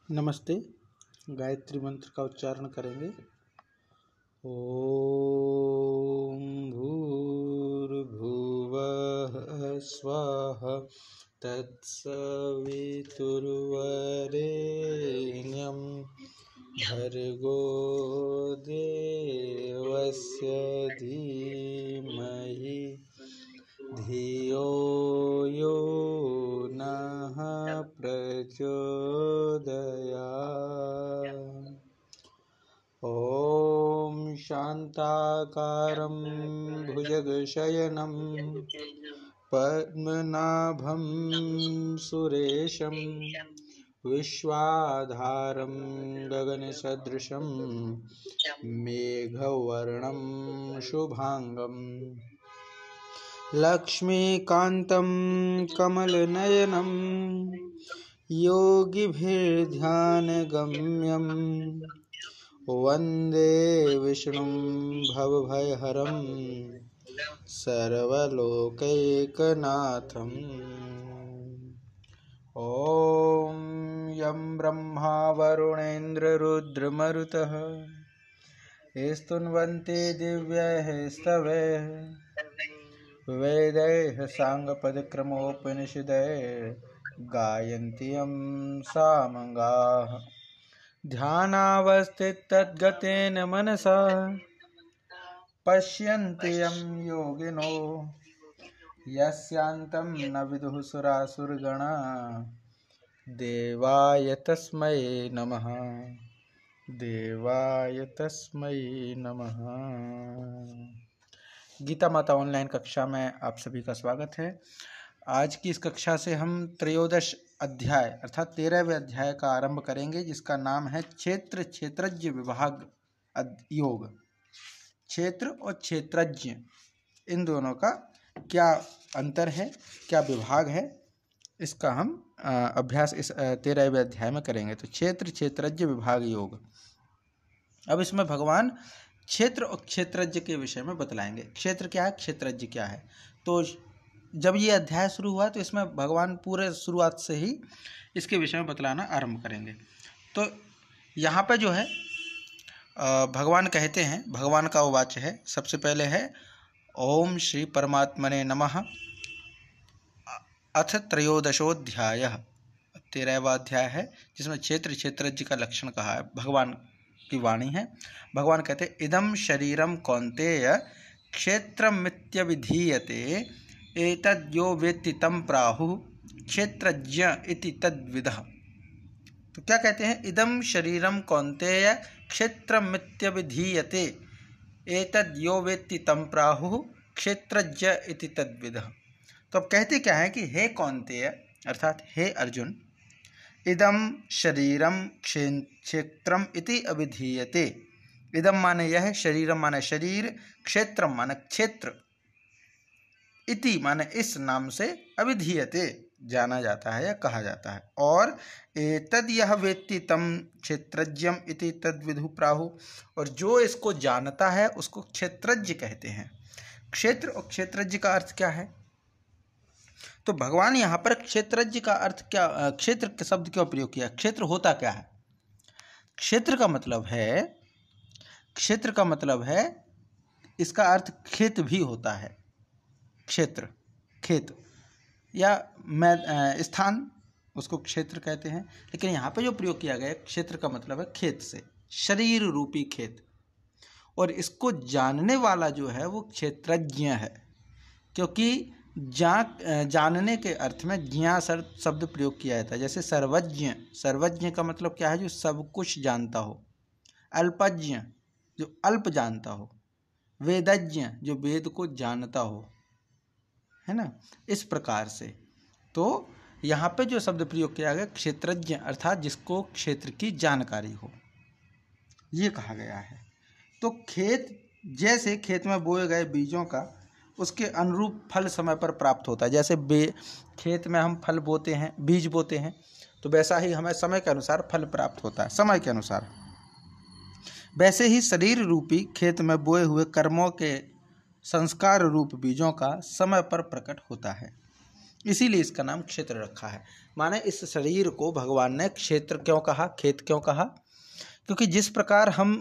नमस्ते। गायत्री मंत्र का उच्चारण करेंगे। ओम भूर्भुवः स्वः तत्सवितुर्वरेण्यं भर्गो देवस्य धीमहि धियो यो नः प्रचोदयात्। ॐ शान्ताकारं भुजगशयनं पद्मनाभं सुरेशं विश्वाधारं गगनसदृशं मेघवर्णं शुभांगं लक्ष्मीकान्तं कमलनयनं योगिभिर्ध्यानगम्यं वन्दे विष्णुं भवभयहरं सर्वलोकैकनाथम्। ॐ यं ब्रह्मा वरुणेन्द्ररुद्रमरुतः स्तुन्वन्ते दिव्यैः स्तवैः वेदैः साङ्गपदक्रमोपनिषदैर्गायन्त्यं सामगाः। ध्यानावस्थिततद्गतेन मनसा पश्यन्ति यं योगिनो यस्यान्तं न विदुः सुरासुरगणा। देवाय तस्मै नमः, देवाय तस्मै नमः। गीता माता ऑनलाइन कक्षा में आप सभी का स्वागत है। आज की इस कक्षा से हम त्रयोदश अध्याय अर्थात 13वें अध्याय का आरंभ करेंगे, जिसका नाम है क्षेत्र क्षेत्रज्ञ विभाग योग। क्षेत्र और क्षेत्रज्ञ इन दोनों का क्या अंतर है, क्या विभाग है, इसका हम अभ्यास इस 13वें अध्याय में करेंगे। तो क्षेत्र क्षेत्रज्ञ विभाग योग। अब इसमें भगवान क्षेत्र और क्षेत्रज्ञ के विषय में बतलाएंगे। क्षेत्र क्या है, क्षेत्रज्ञ क्या है। तो जब ये अध्याय शुरू हुआ तो इसमें भगवान पूरे शुरुआत से ही इसके विषय में बतलाना आरंभ करेंगे। तो यहाँ पे जो है भगवान कहते हैं, भगवान का वाक्य है, सबसे पहले है ओम श्री परमात्मने नमः। अथ त्रयोदशोऽध्यायः, 13वां अध्याय है, जिसमें क्षेत्र क्षेत्रज्ञ का लक्षण कहा है। भगवान की वाणी है। भगवान कहते इदं शरीरम कौन्तेय क्षेत्रमित्यभिधीयते एतद्यो वेत्ति तं प्राहुः क्षेत्रज्ञ इति तद्विदः। तो क्या कहते हैं, इदं शरीरम कौन्तेय क्षेत्रमित्यभिधीयते एतद्यो वेत्ति तं प्राहुः क्षेत्रज्ञ इति तद्विदः। तो अब कहते क्या है कि हे कौन्तेय अर्थात हे अर्जुन, इदं शरीरम क्षेत्रम इति अभिधीयते। इदम माने यह, शरीरम माने शरीर, क्षेत्रम माने क्षेत्र, इति माने इस नाम से अभिधीयते जाना जाता है या कहा जाता है। और एतद यह वेत्ति तम क्षेत्रज्ञम इति तद्विदु प्राहु, और जो इसको जानता है उसको क्षेत्रज्ञ कहते हैं। क्षेत्र और क्षेत्रज्ञ का अर्थ क्या है, तो भगवान यहाँ पर क्षेत्रज्ञ का अर्थ क्या, क्षेत्र के शब्द क्यों प्रयोग किया। क्षेत्र होता क्या है। क्षेत्र का मतलब है, क्षेत्र का मतलब है, इसका अर्थ खेत भी होता है। क्षेत्र खेत या स्थान, उसको क्षेत्र कहते हैं। लेकिन यहाँ पे जो प्रयोग किया गया है क्षेत्र का मतलब है खेत से, शरीर रूपी खेत। और इसको जानने वाला जो है वो क्षेत्रज्ञ है, क्योंकि जानने के अर्थ में ज्ञा शब्द प्रयोग किया जाता है। जैसे सर्वज्ञ, सर्वज्ञ का मतलब क्या है, जो सब कुछ जानता हो। अल्पज्ञ, जो अल्प जानता हो। वेदज्ञ, जो वेद को जानता हो, है ना। इस प्रकार से तो यहाँ पे जो शब्द प्रयोग किया गया क्षेत्रज्ञ अर्थात जिसको क्षेत्र की जानकारी हो, ये कहा गया है। तो खेत, जैसे खेत में बोए गए बीजों का उसके अनुरूप फल समय पर प्राप्त होता है। जैसे खेत में हम फल बोते हैं, बीज बोते हैं, तो वैसा ही हमें समय के अनुसार फल प्राप्त होता है, समय के अनुसार। वैसे ही शरीर रूपी खेत में बोए हुए कर्मों के संस्कार रूप बीजों का समय पर प्रकट होता है। इसीलिए इसका नाम क्षेत्र रखा है। माने इस शरीर को भगवान ने क्षेत्र क्यों कहा, खेत क्यों कहा? क्योंकि जिस प्रकार हम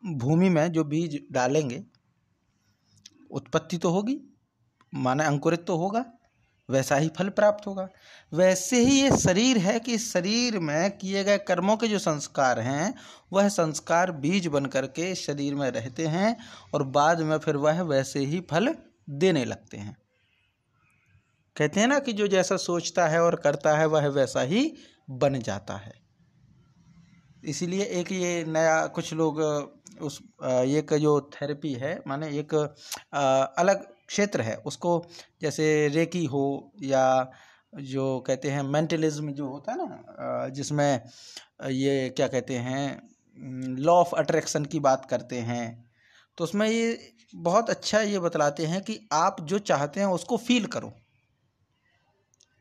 भूमि में जो बीज डालेंगे उत्पत्ति तो होगी, माने अंकुरित तो होगा, वैसा ही फल प्राप्त होगा। वैसे ही ये शरीर है कि इस शरीर में किए गए कर्मों के जो संस्कार हैं वह संस्कार बीज बन करके शरीर में रहते हैं और बाद में फिर वह वैसे ही फल देने लगते हैं। कहते हैं ना कि जो जैसा सोचता है और करता है वह वैसा ही बन जाता है। इसीलिए एक ये नया कुछ लोग उस एक जो थेरेपी है, माने एक अलग क्षेत्र है उसको, जैसे रेकी हो या जो कहते हैं मेंटलिज्म जो होता है ना, जिसमें ये क्या कहते हैं लॉ ऑफ अट्रैक्शन की बात करते हैं, तो उसमें ये बहुत अच्छा ये बतलाते हैं कि आप जो चाहते हैं उसको फील करो,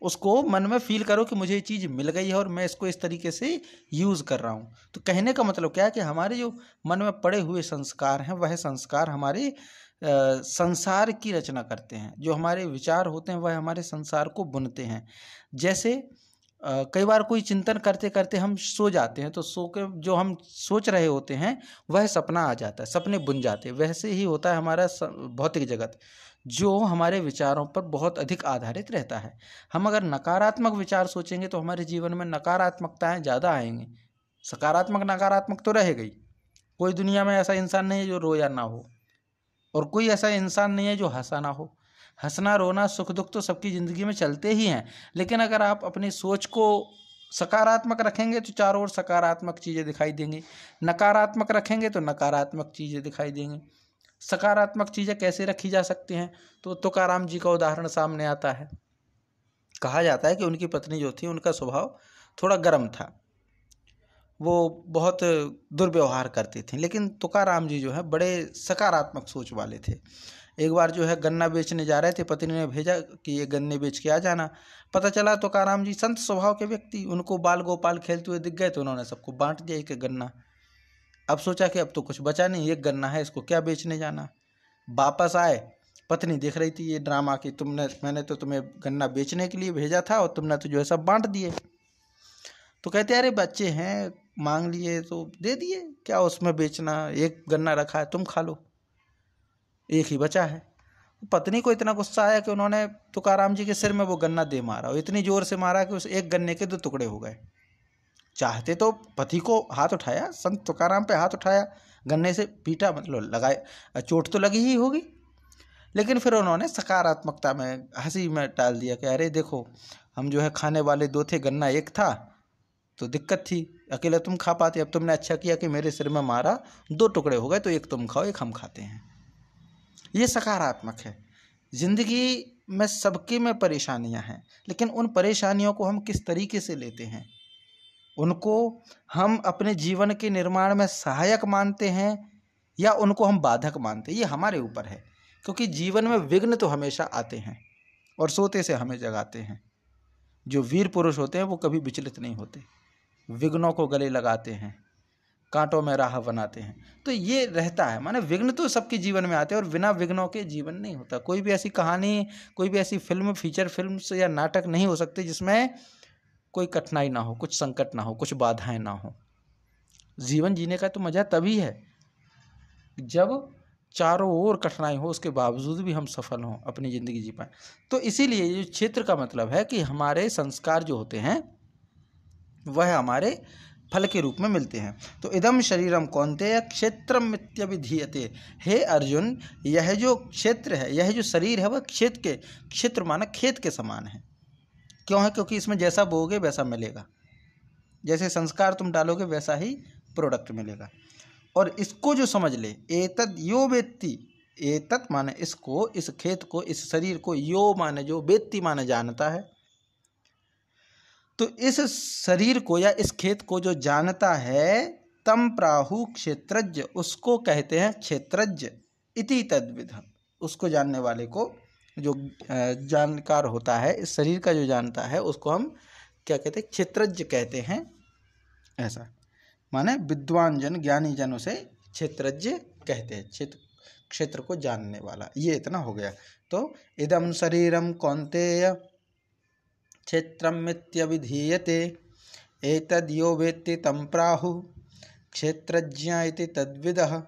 उसको मन में फील करो कि मुझे ये चीज़ मिल गई है और मैं इसको इस तरीके से यूज़ कर रहा हूँ। तो कहने का मतलब क्या है कि हमारे जो मन में पड़े हुए संस्कार हैं वह संस्कार हमारे संसार की रचना करते हैं। जो हमारे विचार होते हैं वह हमारे संसार को बुनते हैं। जैसे कई बार कोई चिंतन करते करते हम सो जाते हैं, तो सो के जो हम सोच रहे होते हैं वह सपना आ जाता है, सपने बुन जाते हैं। वैसे ही होता है हमारा भौतिक जगत, जो हमारे विचारों पर बहुत अधिक आधारित रहता है। हम अगर नकारात्मक विचार सोचेंगे तो हमारे जीवन में नकारात्मकताएं ज़्यादा आएंगी, सकारात्मक नकारात्मक तो रहेगा ही। कोई दुनिया में ऐसा इंसान नहीं है जो रोया ना हो, और कोई ऐसा इंसान नहीं है जो हंसा ना हो। हंसना रोना सुख दुख तो सबकी ज़िंदगी में चलते ही हैं, लेकिन अगर आप अपनी सोच को सकारात्मक रखेंगे तो चारों ओर सकारात्मक चीज़ें दिखाई देंगी, नकारात्मक रखेंगे तो नकारात्मक चीज़ें दिखाई देंगी। सकारात्मक चीज़ें कैसे रखी जा सकती हैं, तो तुकाराम जी का उदाहरण सामने आता है। कहा जाता है कि उनकी पत्नी जो थी उनका स्वभाव थोड़ा गर्म था, वो बहुत दुर्व्यवहार करती थी, लेकिन तुकाराम जी जो है बड़े सकारात्मक सोच वाले थे। एक बार जो है गन्ना बेचने जा रहे थे, पत्नी ने भेजा कि ये गन्ने बेच के आ जाना। पता चला तुकाराम जी संत स्वभाव के व्यक्ति, उनको बाल गोपाल खेलते हुए दिख गए तो उन्होंने सबको बांट दिया एक गन्ना। अब सोचा कि अब तो कुछ बचा नहीं, एक गन्ना है, इसको क्या बेचने जाना। वापस आए, पत्नी देख रही थी ये ड्रामा कि मैंने तो तुम्हें गन्ना बेचने के लिए भेजा था और तुमने तो जो है सब बांट दिए। तो कहते अरे बच्चे हैं, मांग लिए तो दे दिए, क्या उसमें बेचना, एक गन्ना रखा है तुम खा लो, एक ही बचा है। पत्नी को इतना गुस्सा आया कि उन्होंने तुकाराम जी के सिर में वो गन्ना दे मारा, और इतनी जोर से मारा कि उस एक गन्ने के 2 टुकड़े हो गए। चाहते तो पति को हाथ उठाया, संत तुकाराम पे हाथ उठाया, गन्ने से पीटा, मतलब लगाए, चोट तो लगी ही होगी, लेकिन फिर उन्होंने सकारात्मकता में हंसी में टाल दिया कि अरे देखो हम जो है खाने वाले 2 थे, गन्ना एक था तो दिक्कत थी, अकेले तुम खा पाते, अब तुमने अच्छा किया कि मेरे सिर में मारा, 2 टुकड़े हो गए, तो एक तुम खाओ एक हम खाते हैं। ये सकारात्मक है। जिंदगी में सबके में परेशानियां हैं, लेकिन उन परेशानियों को हम किस तरीके से लेते हैं, उनको हम अपने जीवन के निर्माण में सहायक मानते हैं या उनको हम बाधक मानते हैं, ये हमारे ऊपर है। क्योंकि जीवन में विघ्न तो हमेशा आते हैं और सोते से हमें जगाते हैं। जो वीर पुरुष होते हैं वो कभी विचलित नहीं होते, विघ्नों को गले लगाते हैं, कांटों में राह बनाते हैं। तो ये रहता है, माने विघ्न तो सबके जीवन में आते हैं और बिना विघ्नों के जीवन नहीं होता। कोई भी ऐसी कहानी, कोई भी ऐसी फिल्म, फीचर फिल्म या नाटक नहीं हो सकते जिसमें कोई कठिनाई ना हो, कुछ संकट ना हो, कुछ बाधाएं ना हो। जीवन जीने का तो मजा तभी है जब चारों ओर कठिनाई हो, उसके बावजूद भी हम सफल हों, अपनी ज़िंदगी जी पाएँ। तो इसीलिए ये क्षेत्र का मतलब है कि हमारे संस्कार जो होते हैं वह हमारे फल के रूप में मिलते हैं। तो इदम शरीरम कौन्तेय क्षेत्रम इत्यभिधीयते। हे अर्जुन, यह जो क्षेत्र है, यह जो शरीर है वह क्षेत्र माना खेत के समान है। क्यों है? क्योंकि इसमें जैसा बोओगे वैसा मिलेगा, जैसे संस्कार तुम डालोगे वैसा ही प्रोडक्ट मिलेगा। और इसको जो समझ ले, एतद यो वेत्ति, एतत् माने इसको, इस खेत को, इस शरीर को, यो माने जो, वेत्ति माने जानता है। तो इस शरीर को या इस खेत को जो जानता है, तम प्राहु क्षेत्रज्ञ, उसको कहते हैं क्षेत्रज्ञ। इति तद्विध, उसको जानने वाले को, जो जानकार होता है, इस शरीर का जो जानता है उसको हम क्या कहते हैं? क्षेत्रज्ञ कहते हैं। ऐसा माने विद्वान जन, ज्ञानी जन उसे क्षेत्रज्ञ कहते हैं, क्षेत्र को जानने वाला। ये इतना हो गया। तो इदम शरीरम कौन्तेय, क्षेत्रमित्यभिधीयते एतद्यो वेत्ति तं प्राहुः क्षेत्रज्ञ इति तद्विदः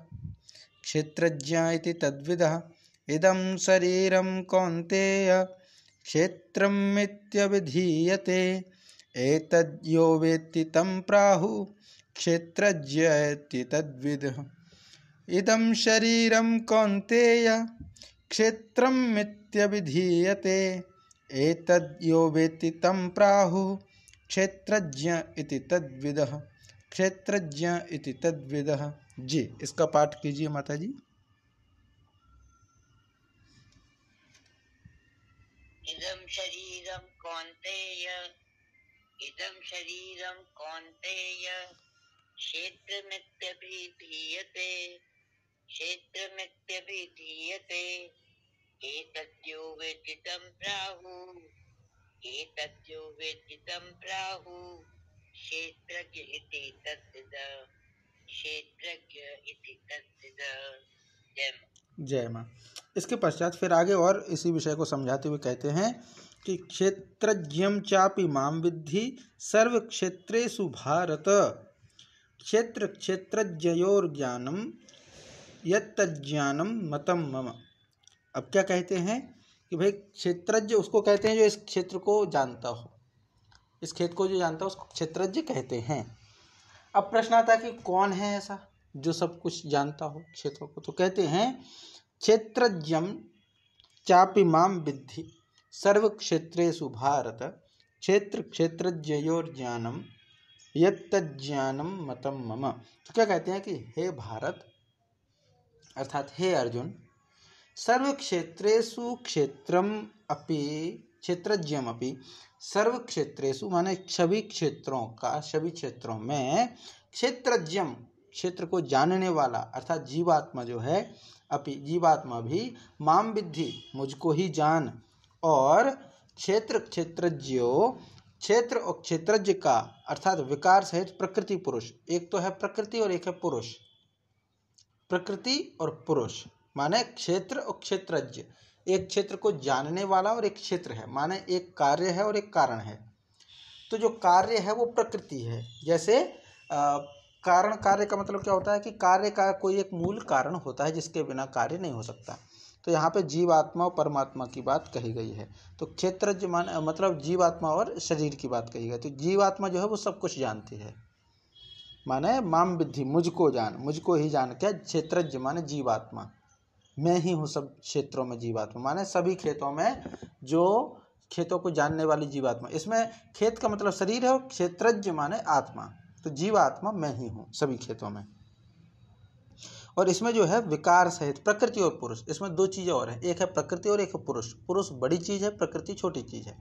क्षेत्रज्ञ इति तद्विदः इदं शरीरं कौन्तेय क्षेत्रमित्यभिधीयते एतद्यो वेत्ति तं प्राहुः क्षेत्रज्ञ इति तद्विदः इदं शरीरं कौन्तेय क्षेत्रमित्यभिधीयते एतद्यो वेत्ति तं प्राहुः क्षेत्रज्ञ इति तद्विदः क्षेत्रज्ञ इति तद्विदः। जी, इसका पाठ कीजिए माता जी। इदं शरीरं कौन्तेय क्षेत्रमित्यभिधीयते एतद्यो वेत्ति तं प्राहुः क्षेत्रज्ञ इति तद्विदः जय माँ। इसके पश्चात फिर आगे और इसी विषय को समझाते हुए कहते हैं कि क्षेत्रज्ञं चापि मां विद्धि सर्व क्षेत्रेषु भारत क्षेत्र क्षेत्रज्ञयोर्ज्ञानम यत्तज्ज्ञानम मतम मम। अब क्या कहते हैं कि भाई क्षेत्रज्ञ उसको कहते हैं जो इस क्षेत्र को जानता हो, इस क्षेत्र को जो जानता हो उसको क्षेत्रज्ञ कहते हैं। अब प्रश्न आता है कि कौन है ऐसा जो सब कुछ जानता हो क्षेत्रों को, तो कहते हैं क्षेत्रज्ञं चापि मां विद्धि सर्व क्षेत्रेषु भारत क्षेत्र क्षेत्रज्ञयोर्ज्ञानम यत्तज्ज्ञानम मतम मम। तो क्या कहते हैं कि हे भारत अर्थात हे अर्जुन, सर्व क्षेत्रेषु क्षेत्रम अपि क्षेत्रज्ञम अपि सर्व क्षेत्रेषु माने सभी क्षेत्रों का, सभी क्षेत्रों में क्षेत्रज्ञम क्षेत्र को जानने वाला अर्थात जीवात्मा जो है, अपि जीवात्मा भी माम विद्धि मुझको ही जान, और क्षेत्र क्षेत्रज्ञो क्षेत्र और क्षेत्रज्ञ का अर्थात विकार सहित प्रकृति पुरुष, एक तो है प्रकृति और एक है पुरुष। प्रकृति और पुरुष माने क्षेत्र और क्षेत्रज्ञ, एक क्षेत्र को जानने वाला और एक क्षेत्र है, माने एक कार्य है और एक कारण है। तो जो कार्य है वो प्रकृति है। जैसे कारण, कार्य का मतलब क्या होता है कि कार्य का कोई एक मूल कारण होता है जिसके बिना कार्य नहीं हो सकता। तो यहाँ पे जीवात्मा और परमात्मा की बात कही गई है। तो क्षेत्रज्ञ माने मतलब जीवात्मा और शरीर की बात कही गई। तो जीवात्मा जो है वो सब कुछ जानती है, माने माम विद्धि मुझको जान, मुझको ही जान। क्या क्षेत्रज्ञ माने जीवात्मा, मैं ही हूँ सब क्षेत्रों में जीवात्मा, माने सभी खेतों में जो खेतों को जानने वाली जीवात्मा। इसमें खेत का मतलब शरीर है और क्षेत्रज्ञ माने आत्मा, तो जीवात्मा मैं ही हूँ सभी खेतों में। और इसमें जो है विकार सहित प्रकृति और पुरुष, इसमें दो चीज़ें और हैं, एक है प्रकृति और एक है पुरुष। पुरुष बड़ी चीज़ है, प्रकृति छोटी चीज़ है।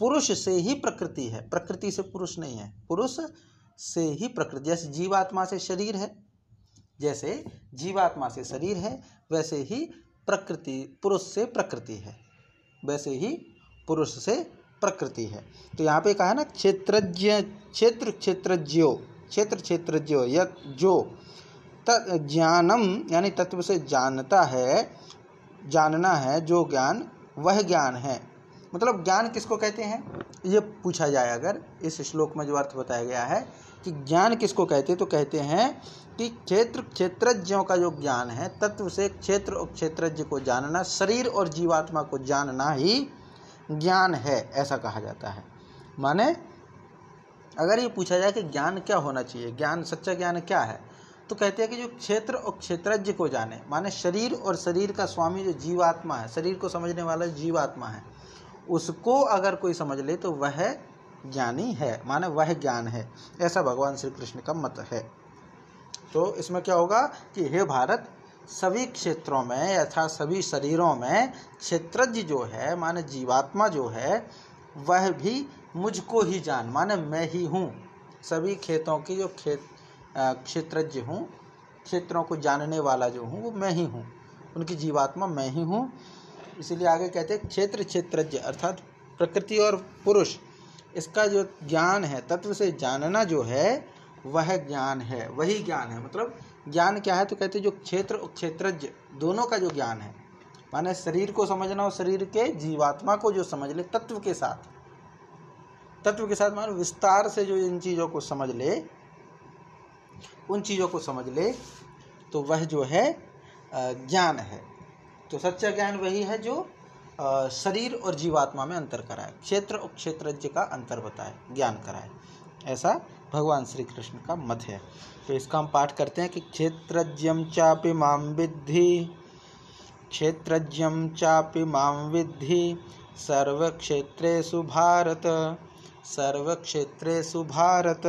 पुरुष से ही प्रकृति है, प्रकृति से पुरुष नहीं है। पुरुष से ही प्रकृति, जैसे जीवात्मा से शरीर है, जैसे जीवात्मा से शरीर है वैसे ही प्रकृति पुरुष से प्रकृति है, वैसे ही पुरुष से प्रकृति है। तो यहाँ पे कहा ना क्षेत्रज्ञ, क्षेत्र क्षेत्रज्ञो, क्षेत्र क्षेत्रज्ञो यत जो ज्ञानम यानी तत्व से जानता है, जानना है, जो ज्ञान वह ज्ञान है। मतलब ज्ञान किसको कहते हैं ये पूछा जाए अगर इस श्लोक में जो अर्थ बताया गया है कि ज्ञान किसको कहते हैं, तो कहते हैं कि क्षेत्र क्षेत्रज्ञों का जो ज्ञान है, तत्व से क्षेत्र और क्षेत्रज्ञ को जानना, शरीर और जीवात्मा को जानना ही ज्ञान है, ऐसा कहा जाता है। माने अगर ये पूछा जाए कि ज्ञान क्या होना चाहिए, ज्ञान सच्चा ज्ञान क्या है, तो कहते हैं कि जो क्षेत्र और क्षेत्रज्ञ को जाने, माने शरीर और शरीर का स्वामी जो जीवात्मा है, शरीर को समझने वाला जीवात्मा है, उसको अगर कोई समझ ले तो वह ज्ञानी है, माने वह ज्ञान है, ऐसा भगवान श्री कृष्ण का मत है। तो इसमें क्या होगा कि हे भारत, सभी क्षेत्रों में अर्थात सभी शरीरों में क्षेत्रज्ञ जो है माने जीवात्मा जो है वह भी मुझको ही जान, माने मैं ही हूँ। सभी खेतों की जो क्षेत्रज्ञ हूँ, क्षेत्रों को जानने वाला जो हूँ वो मैं ही हूँ, उनकी जीवात्मा मैं ही हूँ। इसीलिए आगे कहते हैं क्षेत्र क्षेत्रज्ञ अर्थात प्रकृति और पुरुष, इसका जो ज्ञान है, तत्व से जानना जो है वह ज्ञान है, वही ज्ञान है। मतलब ज्ञान क्या है, तो कहते हैं जो क्षेत्र और क्षेत्रज्ञ दोनों का जो ज्ञान है, माने शरीर को समझना और शरीर के जीवात्मा को जो समझ ले तत्व के साथ, तत्व के साथ माने विस्तार से जो इन चीज़ों को समझ ले, उन चीज़ों को समझ ले, तो वह जो है ज्ञान है। तो सच्चा ज्ञान वही है जो शरीर और जीवात्मा में अंतर कराए, क्षेत्र और क्षेत्रज्ञ का अंतर बताए, ज्ञान कराए। ऐसा भगवान श्री कृष्ण का मत है। तो इसका हम पाठ करते हैं कि क्षेत्रज्ञं चापि मां विद्धि, क्षेत्रज्ञं चापि मां विद्धि सर्वक्षेत्रेषु भारत, सर्वक्षेत्रेषु भारत।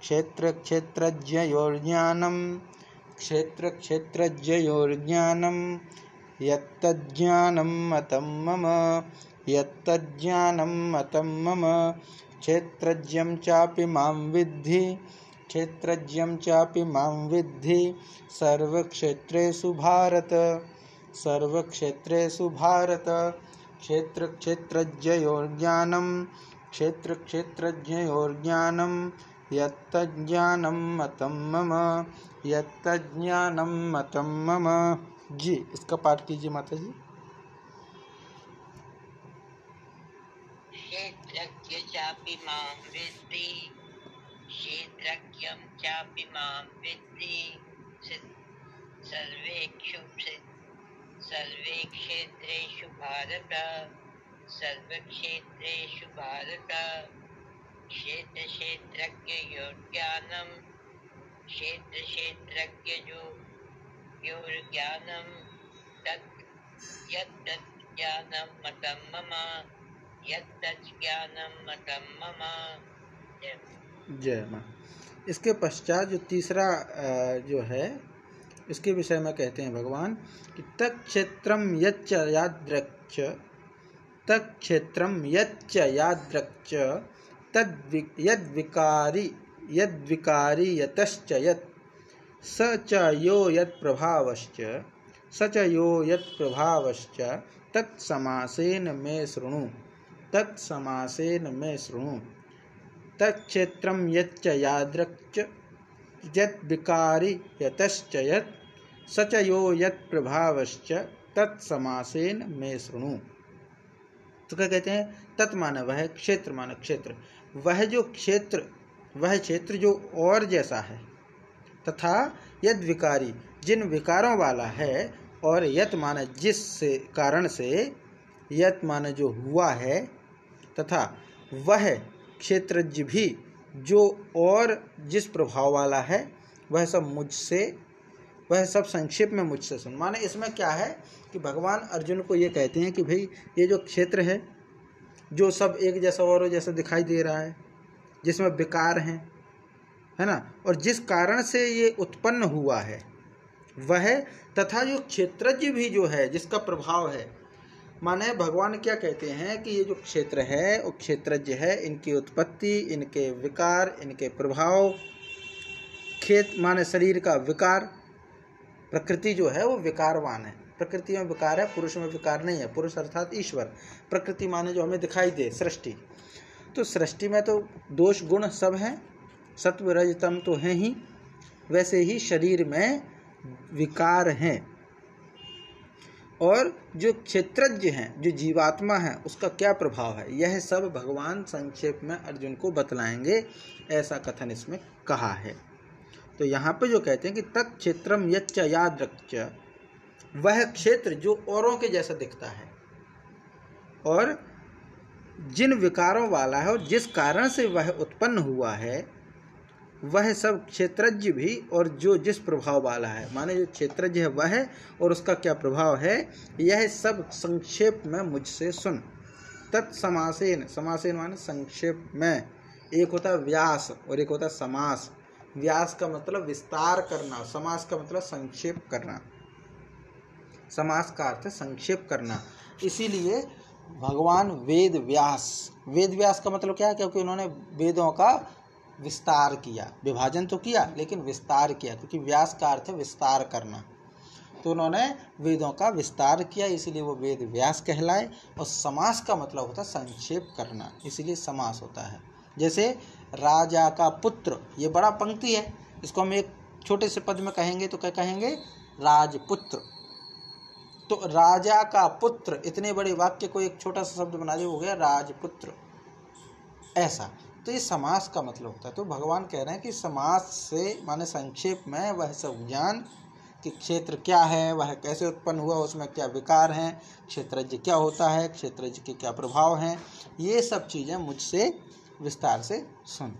क्षेत्रक्षेत्रज्ञयोर्ज्ञानं, क्षेत्रक्षेत्रज्ञयोर्ज्ञानं यत्तज्ज्ञानं मतं मम, यत्तज्ज्ञानं मतं मम। क्षेत्रज्ञं चापि मां विद्धि, क्षेत्रज्ञं चापि मां विद्धि सर्वक्षेत्रेषु भारत, सर्वक्षेत्रेषु भारत। क्षेत्रक्षेत्रज्ञयोर्ज्ञानं, क्षेत्रक्षेत्रज्ञयोर्ज्ञानं यत्तज्ज्ञानं मतं मम, यत्तज्ज्ञानं मतं मम। जी, इसका पाठ कीजिए माता जी। क्षेत्रज्ञ चापि मां विद्धि, क्षेत्रज्ञं चापि मां विद्धि सर्वे क्षेत्रेषु भारत, सर्वक्षेत्रेषु भारत। क्षेत्रक्षेत्रज्ञयोर्ज्ञानं, क्षेत्रक्षेत्रज्ञयोर्ज्ञानं यत्तज्ज्ञानं मतं मम, यत्तज्ज्ञानं मतं मम। जय माँ। इसके पश्चात जो तीसरा जो है, इसके विषय में कहते हैं भगवान कि तत्क्षेत्रम यच्च यादृक्च, तत्क्षेत्रम यच्च यादृक्च यद्विकारी यतश्च यत् स च यो यत्प्रभावश्च, स च यो यत्प्रभावश्च तत्समासेन मे शृणु, तत्समासेन मे शृणु। तत्क्षेत्रं यच्च यादृक्च यद्विकारी यतश्च यत् स च यो यत्प्रभावश्च तत्समासेन मे शृणु। तो क्या कहते हैं? तत् माने वह, क्षेत्र माने क्षेत्र, वह जो क्षेत्र, वह क्षेत्र जो और जैसा है, तथा यद विकारी जिन विकारों वाला है, और यत माने जिस से कारण से, यत माने जो हुआ है, तथा वह क्षेत्रज्ञ भी जो और जिस प्रभाव वाला है, वह सब मुझसे, वह सब संक्षेप में मुझसे सुन। माने इसमें क्या है कि भगवान अर्जुन को ये कहते हैं कि भाई ये जो क्षेत्र है, जो सब एक जैसा और जैसा दिखाई दे रहा है, जिसमें विकार हैं, है ना, और जिस कारण से ये उत्पन्न हुआ है वह, तथा जो क्षेत्रज्ञ भी जो है, जिसका प्रभाव है। माने भगवान क्या कहते हैं कि ये जो क्षेत्र है वो क्षेत्रज्ञ है, इनकी उत्पत्ति, इनके विकार, इनके प्रभाव। खेत माने शरीर का विकार, प्रकृति जो है वो विकारवान है, प्रकृति में विकार है, पुरुष में विकार नहीं है। पुरुष अर्थात ईश्वर, प्रकृति माने जो हमें दिखाई दे, सृष्टि। तो सृष्टि में तो दोष गुण सब हैं, सत्व रज तम तो हैं ही, वैसे ही शरीर में विकार हैं। और जो क्षेत्रज्ञ हैं, जो जीवात्मा है, उसका क्या प्रभाव है, यह सब भगवान संक्षेप में अर्जुन को बतलाएंगे, ऐसा कथन इसमें कहा है। तो यहाँ पे जो कहते हैं कि तत्क्षेत्रम यच्च यादृक्च, वह क्षेत्र जो औरों के जैसा दिखता है और जिन विकारों वाला है और जिस कारण से वह उत्पन्न हुआ है, वह सब क्षेत्रज्ञ भी और जो जिस प्रभाव वाला है। माने जो क्षेत्रज्ञ है वह और उसका क्या प्रभाव है, यह सब संक्षेप में मुझसे सुन। तत्समासेन, समासेन माने संक्षेप में। एक होता है व्यास और एक होता है समास। व्यास का मतलब विस्तार करना, समास का मतलब संक्षेप करना, समास का अर्थ है संक्षेप करना। इसीलिए भगवान वेद व्यास, वेद व्यास का मतलब क्या है, क्योंकि उन्होंने वेदों का विस्तार किया, विभाजन तो किया लेकिन विस्तार किया, क्योंकि व्यास का अर्थ है विस्तार करना। तो उन्होंने वेदों का विस्तार किया, इसीलिए वो वेद व्यास कहलाए। और समास का मतलब होता है संक्षेप करना, इसीलिए समास होता है। जैसे राजा का पुत्र, ये बड़ा पंक्ति है, इसको हम एक छोटे से पद में कहेंगे तो क्या कहेंगे, राजपुत्र। तो राजा का पुत्र, इतने बड़े वाक्य को एक छोटा सा शब्द बना दिया, हो गया राजपुत्र। ऐसा। तो ये समास का मतलब होता है। तो भगवान कह रहे हैं कि समास से माने संक्षेप में वह सब ज्ञान कि क्षेत्र क्या है, वह कैसे उत्पन्न हुआ, उसमें क्या विकार हैं, क्षेत्रज्ञ क्या होता है, क्षेत्रज्ञ के क्या प्रभाव हैं, ये सब चीज़ें मुझसे विस्तार से सुन।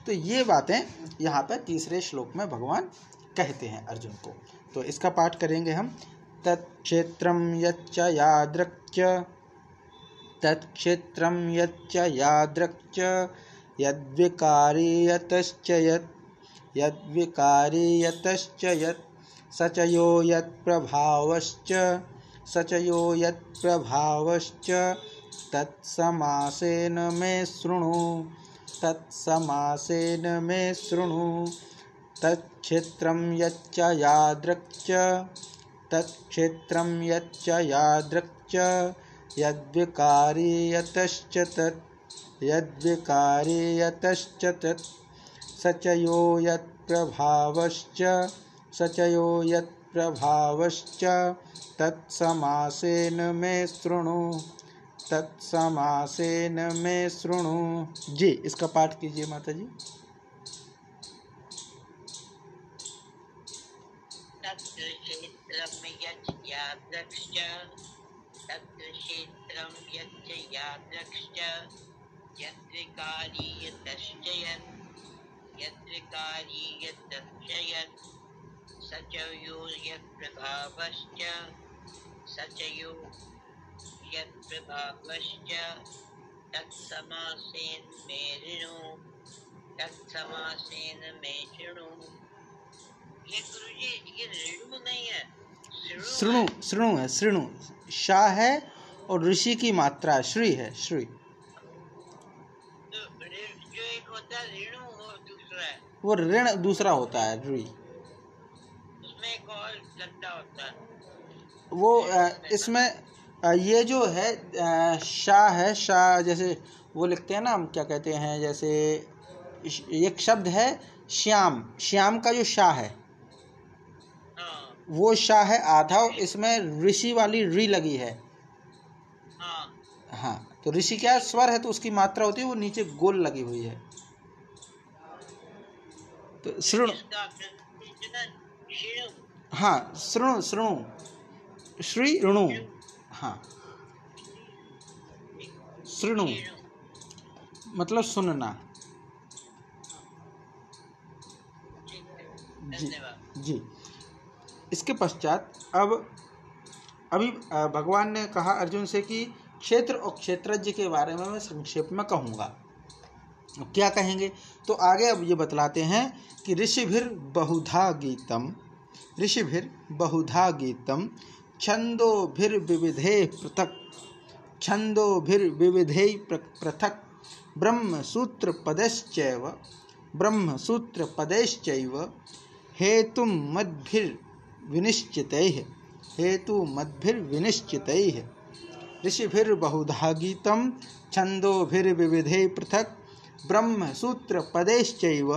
तो ये बातें यहाँ पर तीसरे श्लोक में भगवान कहते हैं अर्जुन को। तो इसका पाठ करेंगे हम। तत्क्षेत्रम यच्च यादृक्च, तत्क्षेत्रम यच्च यादृक्च, यद्विकारी यतश्च यद्विकारी यतश्च यत्, सचयो यत्प्रभावश्च, सचयो यत्प्रभावश्च, तत्समासेन मे शृणु, तत्समासेन मे शृणु। तत्क्षेत्रं यच्च यादृक्च, तत्क्षेत्रं यच्च यादृक्च, यद्विकारी यतश्च तत्, यद्विकारी यतश्च तत्, सचयो यत्प्रभावश्च, सचयो यत्प्रभावश्च, तत्समासेन मे शृणु, तत्समासेन मे शृणु। जी, इसका पाठ कीजिए माता जी। तत्क्षेत्रं यच्च यादृक्श्च, तत्क्षेत्रं यच्च यादृक्श्च, यद्विकारी यतश्च यत्, यद्विकारी यतश्च यत्, सचयो यत्प्रभावश्च, सचयो यत्प्रभावश्च, तत्समासेन मे शृणु, तत्समासेन मे शृणु। ये गुरुजी, ये ऋणु नहीं है, शृणु, शृणु है, शृणु शाह है और ऋषि की मात्रा श्री है, श्री। तो जो एक होता है ऋणु और दूसरा है, वो ऋण दूसरा होता है, ऋ। उसमें एक और लट्टा होता है वो इसमें ये जो है शाह है, शाह जैसे वो लिखते हैं ना, हम क्या कहते हैं, जैसे एक शब्द है श्याम, श्याम का जो शाह है वो शाह है आधा, इसमें ऋषि वाली री लगी है। हाँ, तो ऋषि क्या है, स्वर है, तो उसकी मात्रा होती है वो नीचे गोल लगी हुई है। तो शृणु, हाँ, शृणु, शृणु, श्री ऋणु, हाँ, शृणु मतलब सुनना। जी जी। इसके पश्चात अभी भगवान ने कहा अर्जुन से कि क्षेत्र और क्षेत्रज्ञ के बारे में मैं संक्षेप में कहूँगा। क्या कहेंगे, तो आगे अब ये बतलाते हैं कि ऋषिभिर बहुधा गीतम, ऋषिभिर बहुधा गीतम, छंदोभिर्विविधे पृथक, छंदोभिर्विविधे पृथक, ब्रह्मसूत्रपदैश्चैव, ब्रह्मसूत्रपदैश्चैव, हेतुमद्भिर्विनिश्चितैः, हेतुमद्भिर्विनिश्चितैः। ऋषिभिर्बहुधा गीतं, छन्दोभिर्विविधैः पृथक्, ब्रह्मसूत्रपदैश्चैव,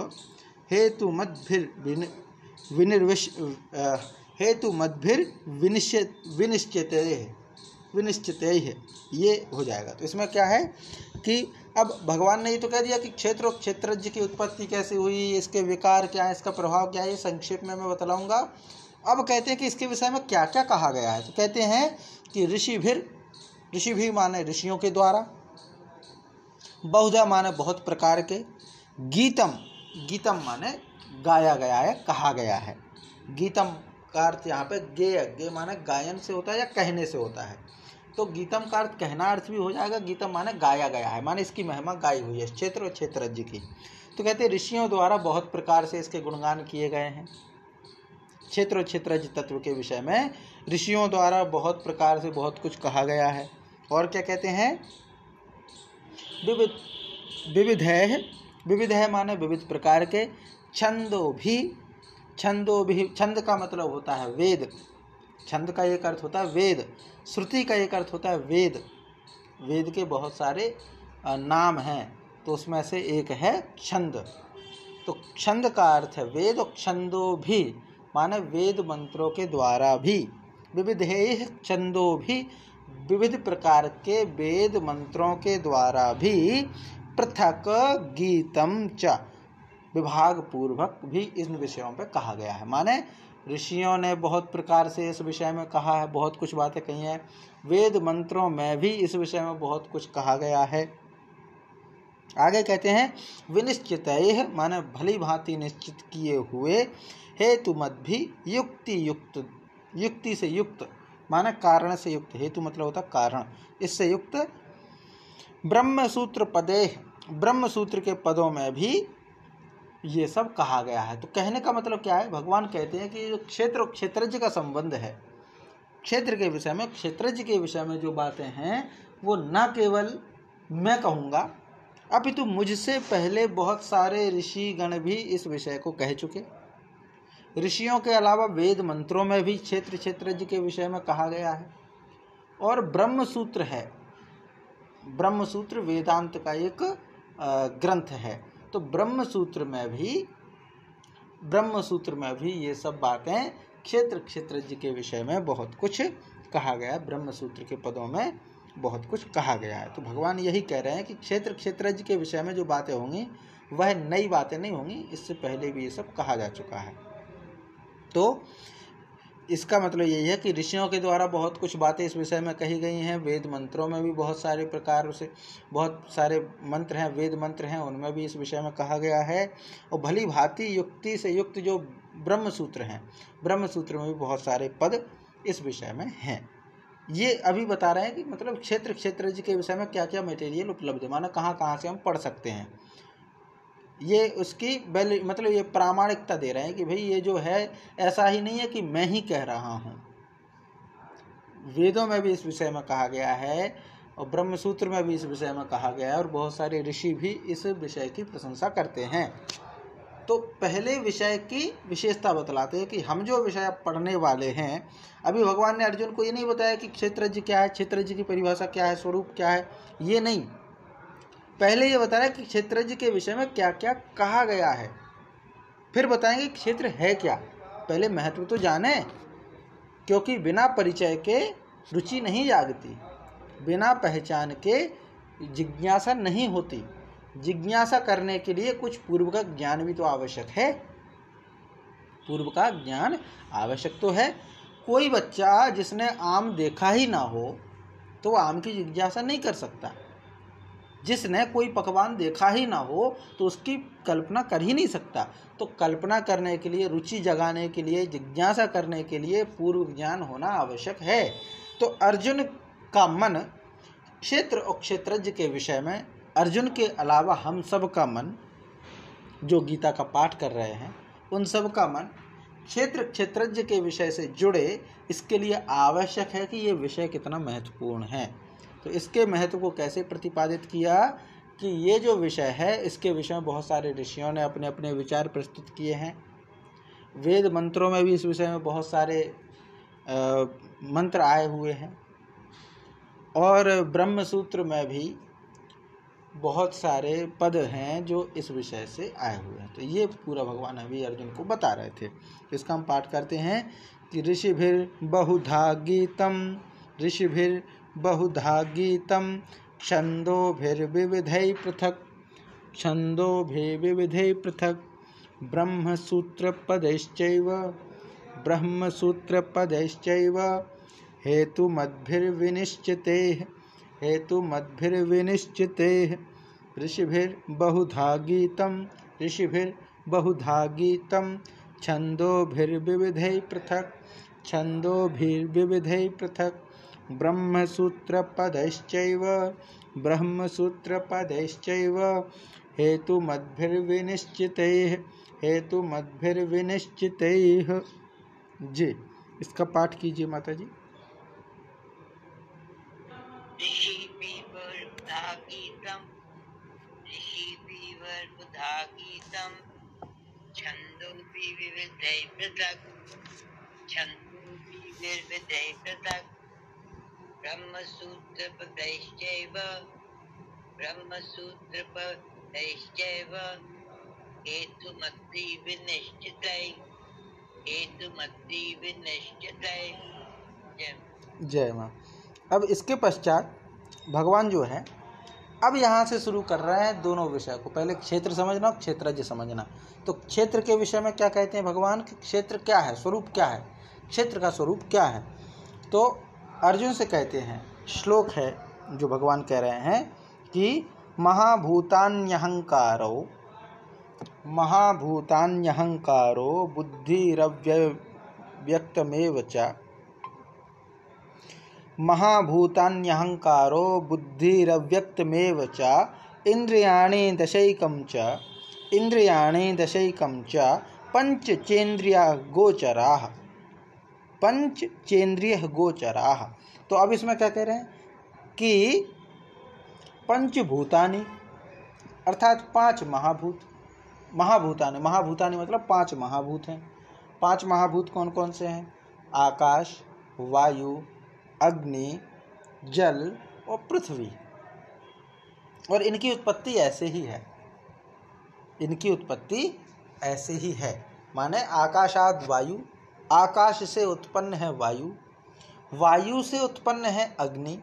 हेतुमद्भिर्विनिश्चितैः। ये हो जाएगा। तो इसमें क्या है कि अब भगवान ने ये तो कह दिया कि क्षेत्र और क्षेत्रज्ञ की उत्पत्ति कैसे हुई, इसके विकार क्या है, इसका प्रभाव क्या है, ये संक्षेप में मैं बतलाऊंगा। अब कहते हैं कि इसके विषय में क्या क्या कहा गया है। तो कहते हैं कि ऋषिभिर, ऋषि भी माने ऋषियों के द्वारा, बहुधा माने बहुत प्रकार के, गीतम, गीतम माने गाया गया है, कहा गया है। गीतम का अर्थ यहाँ पे गेय, गेय माने गायन से होता है या कहने से होता है। तो गीतम का अर्थ कहना अर्थ भी हो जाएगा, गीतम माने गाया गया है, माने इसकी महिमा गाई हुई है क्षेत्र और क्षेत्रज्ञ की। तो कहते हैं ऋषियों द्वारा बहुत प्रकार से इसके गुणगान किए गए हैं। क्षेत्र और क्षेत्रज्ञ तत्व के विषय में ऋषियों द्वारा बहुत प्रकार से बहुत कुछ कहा गया है। और क्या कहते हैं, विविध है, विविध है माने विविध प्रकार के, छंदो भी, छंदो भी, छंद का मतलब होता है वेद, छंद का एक अर्थ होता है वेद, श्रुति का एक अर्थ होता है वेद, वेद के बहुत सारे नाम हैं, तो उसमें से एक है छंद। तो छंद का अर्थ है वेद, और छंदो भी माने वेद मंत्रों के द्वारा भी, विविधेह छंदो भी, विविध प्रकार के वेद मंत्रों के द्वारा भी, पृथक गीतम च, विभाग पूर्वक भी इन विषयों पे कहा गया है। माने ऋषियों ने बहुत प्रकार से इस विषय में कहा है, बहुत कुछ बातें कही हैं। वेद मंत्रों में भी इस विषय में बहुत कुछ कहा गया है। आगे कहते हैं विनिश्चितैः, माने भली भांति निश्चित किए हुए, हेतु मत भी युक्ति युक्त, युक्ति से युक्त, माने कारण से युक्त, हेतु मतलब होता कारण, इससे युक्त ब्रह्म सूत्र पदे, ब्रह्म सूत्र के पदों में भी ये सब कहा गया है। तो कहने का मतलब क्या है, भगवान कहते हैं कि जो क्षेत्र और क्षेत्रज्ञ का संबंध है, क्षेत्र के विषय में, क्षेत्रज्ञ के विषय में जो बातें हैं वो न केवल मैं कहूँगा, अपितु मुझसे पहले बहुत सारे ऋषि गण भी इस विषय को कह चुके। ऋषियों के अलावा वेद मंत्रों में भी क्षेत्र क्षेत्रज्ञ के विषय में कहा गया है। और ब्रह्म सूत्र है, ब्रह्म सूत्र वेदांत का एक ग्रंथ है, तो ब्रह्म सूत्र में भी ये सब बातें क्षेत्र क्षेत्रज्ञ के विषय में बहुत कुछ कहा गया है। ब्रह्म सूत्र के पदों में बहुत कुछ कहा गया है। तो भगवान यही कह रहे हैं कि क्षेत्र क्षेत्रज्ञ के विषय में जो बातें होंगी वह नई बातें नहीं होंगी, इससे पहले भी ये सब कहा जा चुका है। तो इसका मतलब यही है कि ऋषियों के द्वारा बहुत कुछ बातें इस विषय में कही गई हैं। वेद मंत्रों में भी बहुत सारे प्रकार से बहुत सारे मंत्र हैं, वेद मंत्र हैं, उनमें भी इस विषय में कहा गया है। और भली भांति युक्ति से युक्त जो ब्रह्म सूत्र हैं, ब्रह्म सूत्र में भी बहुत सारे पद इस विषय में हैं। ये अभी बता रहे हैं कि मतलब क्षेत्र क्षेत्रज्ञ के विषय में क्या क्या मटेरियल उपलब्ध है, माना कहाँ कहाँ से हम पढ़ सकते हैं। ये उसकी मतलब ये प्रामाणिकता दे रहे हैं कि भाई ये जो है ऐसा ही नहीं है कि मैं ही कह रहा हूँ, वेदों में भी इस विषय में कहा गया है और ब्रह्म सूत्र में भी इस विषय में कहा गया है, और बहुत सारे ऋषि भी इस विषय की प्रशंसा करते हैं। तो पहले विषय की विशेषता बतलाते हैं कि हम जो विषय पढ़ने वाले हैं, अभी भगवान ने अर्जुन को ये नहीं बताया कि क्षेत्रज्ञ क्या है, क्षेत्रज्ञ की परिभाषा क्या है, स्वरूप क्या है, ये नहीं। पहले ये बताया कि क्षेत्रज्ञ के विषय में क्या क्या कहा गया है, फिर बताएंगे क्षेत्र है क्या। पहले महत्व तो जाने, क्योंकि बिना परिचय के रुचि नहीं जागती, बिना पहचान के जिज्ञासा नहीं होती। जिज्ञासा करने के लिए कुछ पूर्व का ज्ञान भी तो आवश्यक है, पूर्व का ज्ञान आवश्यक तो है। कोई बच्चा जिसने आम देखा ही ना हो तो वो आम की जिज्ञासा नहीं कर सकता। जिसने कोई पकवान देखा ही ना हो तो उसकी कल्पना कर ही नहीं सकता। तो कल्पना करने के लिए, रुचि जगाने के लिए, जिज्ञासा करने के लिए पूर्व ज्ञान होना आवश्यक है। तो अर्जुन का मन क्षेत्र और क्षेत्रज्ञ के विषय में, अर्जुन के अलावा हम सब का मन जो गीता का पाठ कर रहे हैं उन सब का मन क्षेत्र क्षेत्रज्ञ के विषय से जुड़े, इसके लिए आवश्यक है कि ये विषय कितना महत्वपूर्ण है। तो इसके महत्व को कैसे प्रतिपादित किया कि ये जो विषय है इसके विषय में बहुत सारे ऋषियों ने अपने अपने विचार प्रस्तुत किए हैं। वेद मंत्रों में भी इस विषय में बहुत सारे मंत्र आए हुए हैं, और ब्रह्म सूत्र में भी बहुत सारे पद हैं जो इस विषय से आए हुए हैं। तो ये पूरा भगवान अभी अर्जुन को बता रहे थे। इसका हम पाठ करते हैं कि ऋषिभिर बहुधा गीतम, ऋषिभिर बहुधा गीतम, छंदोभिर्विविधैः पृथक्, छंदोभिर्विविधैः पृथक्, ब्रह्मसूत्रपदैश्चैव, ब्रह्मसूत्रपदैश्चैव, हेतुमद्भिर्विनिश्चितैः, हेतुमद्भिर्विनिश्चितैः, ऋषिभिर्बहुधा गीतं, ऋषिभिर्बहुधा गीतं, छंदोभिर्विविधैः पृथक्, छंदोभिर्विविधैः पृथक्, ब्रह्मसूत्रपदैश्चैव, ब्रह्मसूत्रपदैश्चैव, हेतुमद्भिर्विनिश्चितैः, हेतुमद्भिर्विनिश्चितैः। जी, इसका पाठ कीजिए माता जी। छंदोभिर्विविधैः पृथक्, छंदोभिर्विविधैः पृथक्, ब्रह्मसूत्रपदैश्चैव, ब्रह्मसूत्रपदैश्चैव, हेतुमद्भिर्विनिश्चितैः, हेतुमद्भिर्विनिश्चितैः। जय माँ। अब इसके पश्चात भगवान जो है अब यहाँ से शुरू कर रहे हैं दोनों विषय को। पहले क्षेत्र समझना, क्षेत्रज्ञ समझना। तो क्षेत्र के विषय में क्या कहते हैं भगवान के, क्षेत्र क्या है, स्वरूप क्या है, क्षेत्र का स्वरूप क्या है। तो अर्जुन से कहते हैं, श्लोक है जो भगवान कह रहे हैं कि महाभूतान्यहंकारो बुद्धिरव्यक्तमेव च, महाभूतान्यहंकारो बुद्धिरव्यक्तमेव च, इंद्रियाणि दशैकं च पंचचेन्द्रियः गोचराः। तो अब इसमें क्या कह रहे हैं कि पंचभूतानि अर्थात 5 महाभूत, महाभूतानि मतलब 5 महाभूत हैं। 5 महाभूत कौन कौन से हैं? आकाश, वायु, अग्नि, जल और पृथ्वी। और इनकी उत्पत्ति ऐसे ही है, माने आकाशाद वायु, आकाश से उत्पन्न है वायु, वायु से उत्पन्न है अग्नि,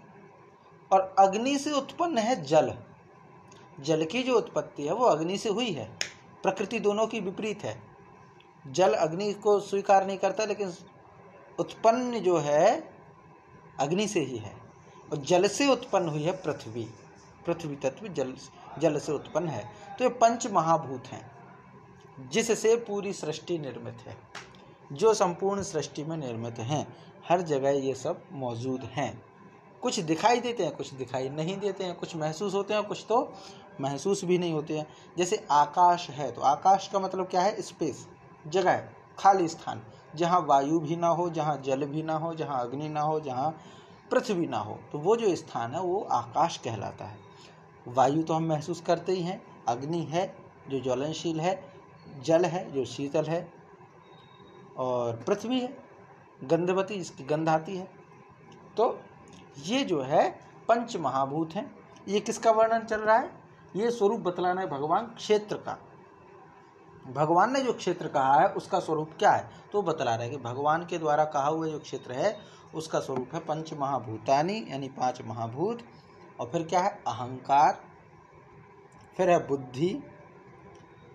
और अग्नि से उत्पन्न है जल। जल की जो उत्पत्ति है वो अग्नि से हुई है। प्रकृति दोनों की विपरीत है। जल अग्नि को स्वीकार नहीं करता, लेकिन उत्पन्न जो है अग्नि से ही है। और जल से उत्पन्न हुई है पृथ्वी तत्व जल से उत्पन्न है। तो ये 5 महाभूत हैं जिससे पूरी सृष्टि निर्मित है, जो संपूर्ण सृष्टि में निर्मित हैं। हर जगह ये सब मौजूद हैं। कुछ दिखाई देते हैं, कुछ दिखाई नहीं देते हैं, कुछ महसूस होते हैं, कुछ तो महसूस भी नहीं होते हैं। जैसे आकाश है, तो आकाश का मतलब क्या है? स्पेस, जगह, खाली स्थान, जहाँ वायु भी ना हो, जहाँ जल भी ना हो, जहाँ अग्नि ना हो, जहाँ पृथ्वी ना हो, तो वो जो स्थान है वो आकाश कहलाता है। वायु तो हम महसूस करते ही हैं, अग्नि है जो ज्वलनशील है, जल है जो शीतल है, और पृथ्वी है गंधवती, इसकी गंध आती है। तो ये जो है 5 महाभूत हैं। ये किसका वर्णन चल रहा है? ये स्वरूप बतलाना है भगवान क्षेत्र का। भगवान ने जो क्षेत्र कहा है उसका स्वरूप क्या है, तो बतला रहे हैं कि भगवान के द्वारा कहा हुआ जो क्षेत्र है उसका स्वरूप है 5 महाभूतानि, यानी 5 महाभूत। और फिर क्या है? अहंकार, फिर है बुद्धि,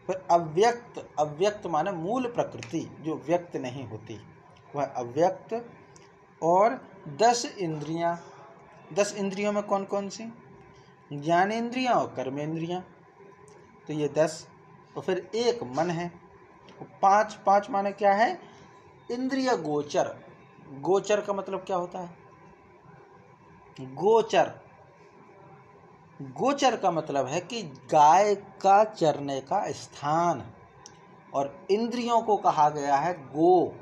फिर अव्यक्त माने मूल प्रकृति जो व्यक्त नहीं होती, वह अव्यक्त, और 10 इंद्रियां। 10 इंद्रियों में कौन कौन सी? ज्ञानेंद्रियां और कर्मेंद्रियां, तो ये 10। और फिर एक मन है। 5 माने क्या है? इंद्रिय गोचर। गोचर का मतलब क्या होता है? गोचर का मतलब है कि गाय का चरने का स्थान। और इंद्रियों को कहा गया है गो।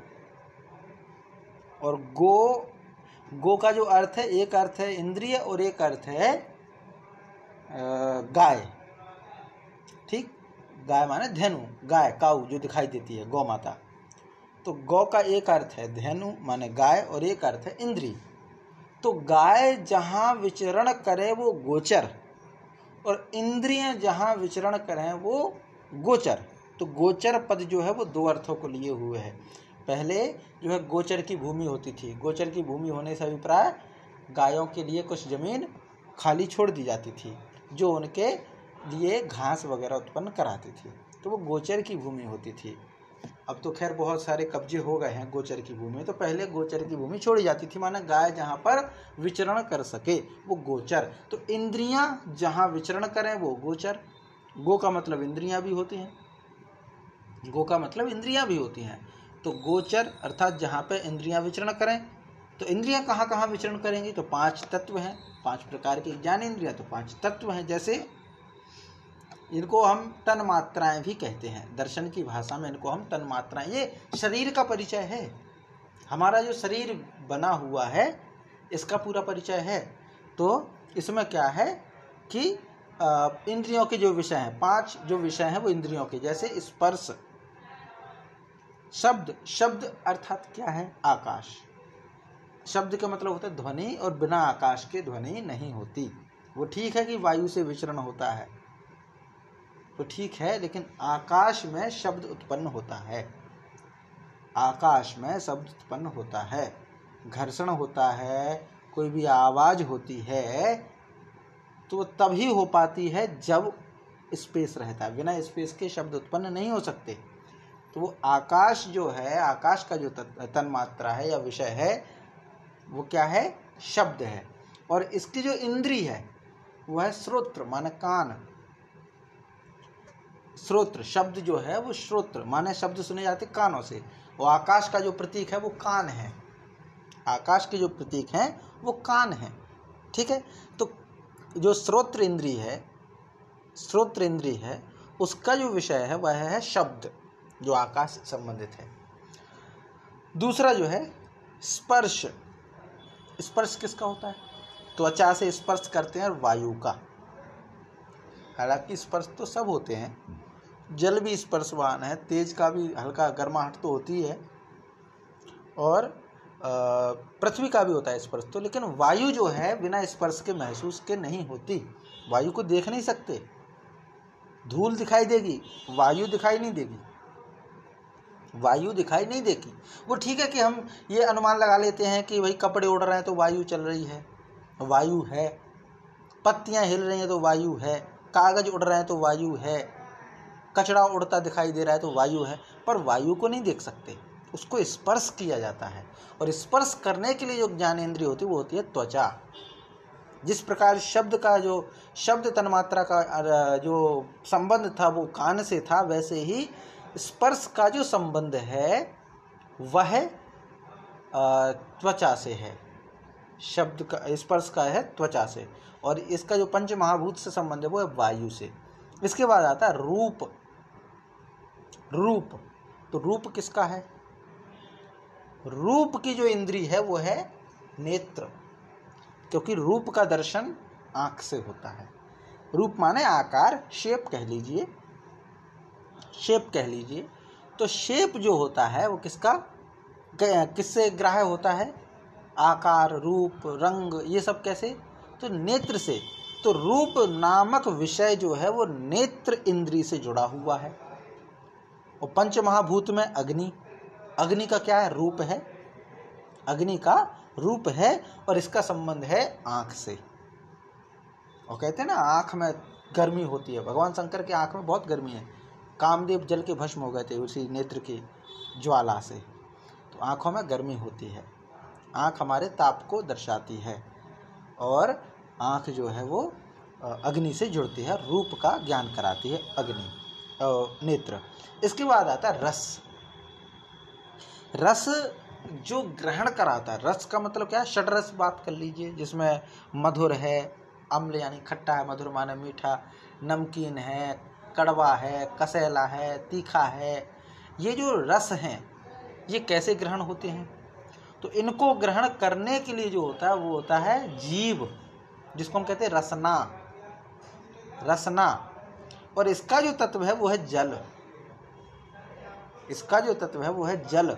और गो का जो अर्थ है, एक अर्थ है इंद्रिय और एक अर्थ है गाय। ठीक, गाय माने धेनु, गाय, काऊ जो दिखाई देती है, गौ माता। तो गौ का एक अर्थ है धेनु माने गाय, और एक अर्थ है इंद्री। तो गाय जहाँ विचरण करे वो गोचर, और इंद्रियां जहाँ विचरण करें वो गोचर। तो गोचर पद जो है वो 2 अर्थों को लिए हुए है। पहले जो है गोचर की भूमि होती थी। गोचर की भूमि होने से अभिप्राय गायों के लिए कुछ जमीन खाली छोड़ दी जाती थी जो उनके लिए घास वगैरह उत्पन्न कराती थी, तो वो गोचर की भूमि होती थी। अब तो खैर बहुत सारे कब्जे हो गए हैं गोचर की भूमि, तो पहले गोचर की भूमि छोड़ी जाती थी, माना गाय जहाँ पर विचरण कर सके वो गोचर। तो इंद्रियां जहाँ विचरण करें वो गोचर। गो का मतलब इंद्रियां भी होती हैं, गो का मतलब इंद्रियां भी होती हैं। तो गोचर अर्थात जहाँ पे इंद्रियां विचरण करें। तो इंद्रियां कहाँ कहाँ विचरण करेंगी? तो 5 तत्व हैं, 5 प्रकार की ज्ञानेंद्रियां, तो 5 तत्व हैं। जैसे इनको हम तन मात्राएं भी कहते हैं, दर्शन की भाषा में इनको हम तन मात्राएं, ये शरीर का परिचय है। हमारा जो शरीर बना हुआ है इसका पूरा परिचय है। तो इसमें क्या है कि इंद्रियों के जो विषय हैं, 5 जो विषय हैं वो इंद्रियों के, जैसे स्पर्श, शब्द अर्थात क्या है? आकाश। शब्द का मतलब होता है ध्वनि, और बिना आकाश के ध्वनि नहीं होती। वो ठीक है कि वायु से विचरण होता है तो ठीक है, लेकिन आकाश में शब्द उत्पन्न होता है, आकाश में शब्द उत्पन्न होता है, घर्षण होता है, कोई भी आवाज होती है तो वो तभी हो पाती है जब स्पेस रहता है, बिना स्पेस के शब्द उत्पन्न नहीं हो सकते। तो वो आकाश जो है, आकाश का जो तन्मात्रा है या विषय है, वो क्या है? शब्द है। और इसकी जो इंद्री है वो है श्रोत्र, माने कान। श्रोत्र शब्द जो है वो श्रोत्र माने शब्द सुने जाते कानों से, और आकाश का जो प्रतीक है वो कान है। आकाश के जो प्रतीक हैं वो कान है। ठीक है, तो जो श्रोत्र इंद्री है, श्रोत्र इंद्री है, उसका जो विषय है वह है शब्द, जो आकाश से संबंधित है। दूसरा जो है स्पर्श। स्पर्श किसका होता है? त्वचा से स्पर्श करते हैं वायु का। हालांकि स्पर्श तो सब होते हैं, जल भी स्पर्शवान है, तेज का भी हल्का गर्माहट तो होती है, और पृथ्वी का भी होता है स्पर्श तो। लेकिन वायु जो है बिना स्पर्श के महसूस के नहीं होती। वायु को देख नहीं सकते, धूल दिखाई देगी, वायु दिखाई नहीं देगी। वायु दिखाई नहीं देगी। वो ठीक है कि हम ये अनुमान लगा लेते हैं कि भाई कपड़े उड़ रहे हैं तो वायु चल रही है, वायु है। पत्तियां हिल रही हैं तो वायु है। कागज उड़ रहे हैं तो वायु है। कचरा उड़ता दिखाई दे रहा है तो वायु है। पर वायु को नहीं देख सकते, उसको स्पर्श किया जाता है। और स्पर्श करने के लिए जो ज्ञानेंद्रिय होती है वो होती है त्वचा। जिस प्रकार शब्द का जो शब्द तन्मात्रा का जो संबंध था वो कान से था, वैसे ही स्पर्श का जो संबंध है वह त्वचा से है। शब्द का स्पर्श का है त्वचा से, और इसका जो पंच महाभूत से संबंध है वो है वायु से। इसके बाद आता है रूप। रूप, तो रूप किसका है? रूप की जो इंद्री है वो है नेत्र, क्योंकि रूप का दर्शन आंख से होता है। रूप माने आकार, शेप कह लीजिए, शेप कह लीजिए। तो शेप जो होता है वो किससे ग्राह्य होता है? आकार, रूप, रंग, ये सब कैसे? तो नेत्र से। तो रूप नामक विषय जो है वो नेत्र इंद्री से जुड़ा हुआ है। और पंच महाभूत में अग्नि, अग्नि का क्या है? रूप है। अग्नि का रूप है, और इसका संबंध है आंख से। और कहते हैं ना आंख में गर्मी होती है, भगवान शंकर की आंख में बहुत गर्मी है। कामदेव जल के भस्म हो गए थे उसी नेत्र की ज्वाला से। तो आंखों में गर्मी होती है, आंख हमारे ताप को दर्शाती है, और आंख जो है वो अग्नि से जुड़ती है, रूप का ज्ञान कराती है अग्नि, नेत्र। इसके बाद आता है रस। रस जो ग्रहण कराता है, रस का मतलब क्या है? षड्रस बात कर लीजिए, जिसमें मधुर है, अम्ल यानी खट्टा है, मधुर माने मीठा, नमकीन है, कड़वा है, कसैला है, तीखा है। ये जो रस हैं ये कैसे ग्रहण होते हैं? तो इनको ग्रहण करने के लिए जो होता है वो होता है जीव, जिसको हम कहते हैं रसना। रसना, और इसका जो तत्व है वो है जल। इसका जो तत्व है वो है जल।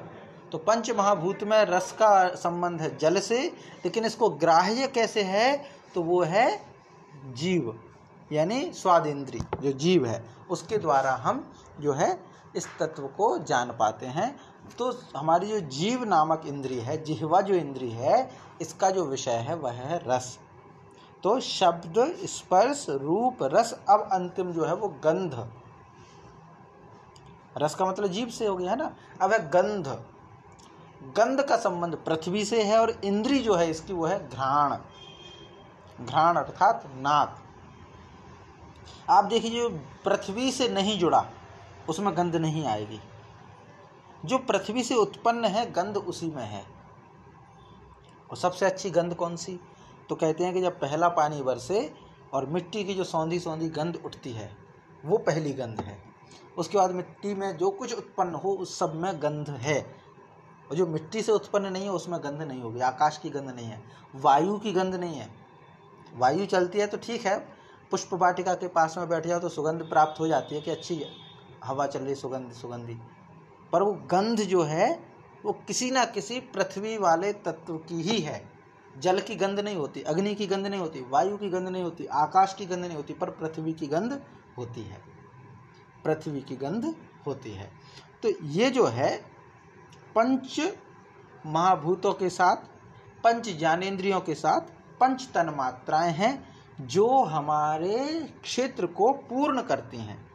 तो पंच महाभूत में रस का संबंध है जल से, लेकिन इसको ग्राह्य कैसे है? तो वो है जीव, यानी स्वाद इंद्री, जो जीव है उसके द्वारा हम जो है इस तत्व को जान पाते हैं। तो हमारी जो जीव नामक इंद्री है, जिह्वा जो इंद्री है, इसका जो विषय है वह है रस। तो शब्द, स्पर्श, रूप, रस। अब अंतिम जो है वो गंध। रस का मतलब जीभ से हो गया है ना। अब है गंध। गंध का संबंध पृथ्वी से है, और इंद्री जो है इसकी वो है घ्राण। घ्राण अर्थात नाक। आप देखिए जो पृथ्वी से नहीं जुड़ा उसमें गंध नहीं आएगी, जो पृथ्वी से उत्पन्न है गंध उसी में है। और सबसे अच्छी गंध कौन सी? तो कहते हैं कि जब पहला पानी बरसे और मिट्टी की जो सौंधी सौंधी गंध उठती है वो पहली गंध है। उसके बाद मिट्टी में जो कुछ उत्पन्न हो उस सब में गंध है, और जो मिट्टी से उत्पन्न नहीं है उसमें गंध नहीं होगी। आकाश की गंध नहीं है, वायु की गंध नहीं है। वायु चलती है तो ठीक है, पुष्प वाटिका के पास में बैठ जाओ तो सुगंध प्राप्त हो जाती है कि अच्छी हवा चल रही, सुगंधी। पर वो गंध जो है वो किसी ना किसी पृथ्वी वाले तत्व की ही है। जल की गंध नहीं होती, अग्नि की गंध नहीं होती, वायु की गंध नहीं होती, आकाश की गंध नहीं होती, पर पृथ्वी की गंध होती है। पृथ्वी की गंध होती है। तो ये जो है पंच महाभूतों के साथ, पंच ज्ञानेंद्रियों के साथ पंच तन्मात्राएं हैं, जो हमारे क्षेत्र को पूर्ण करते हैं,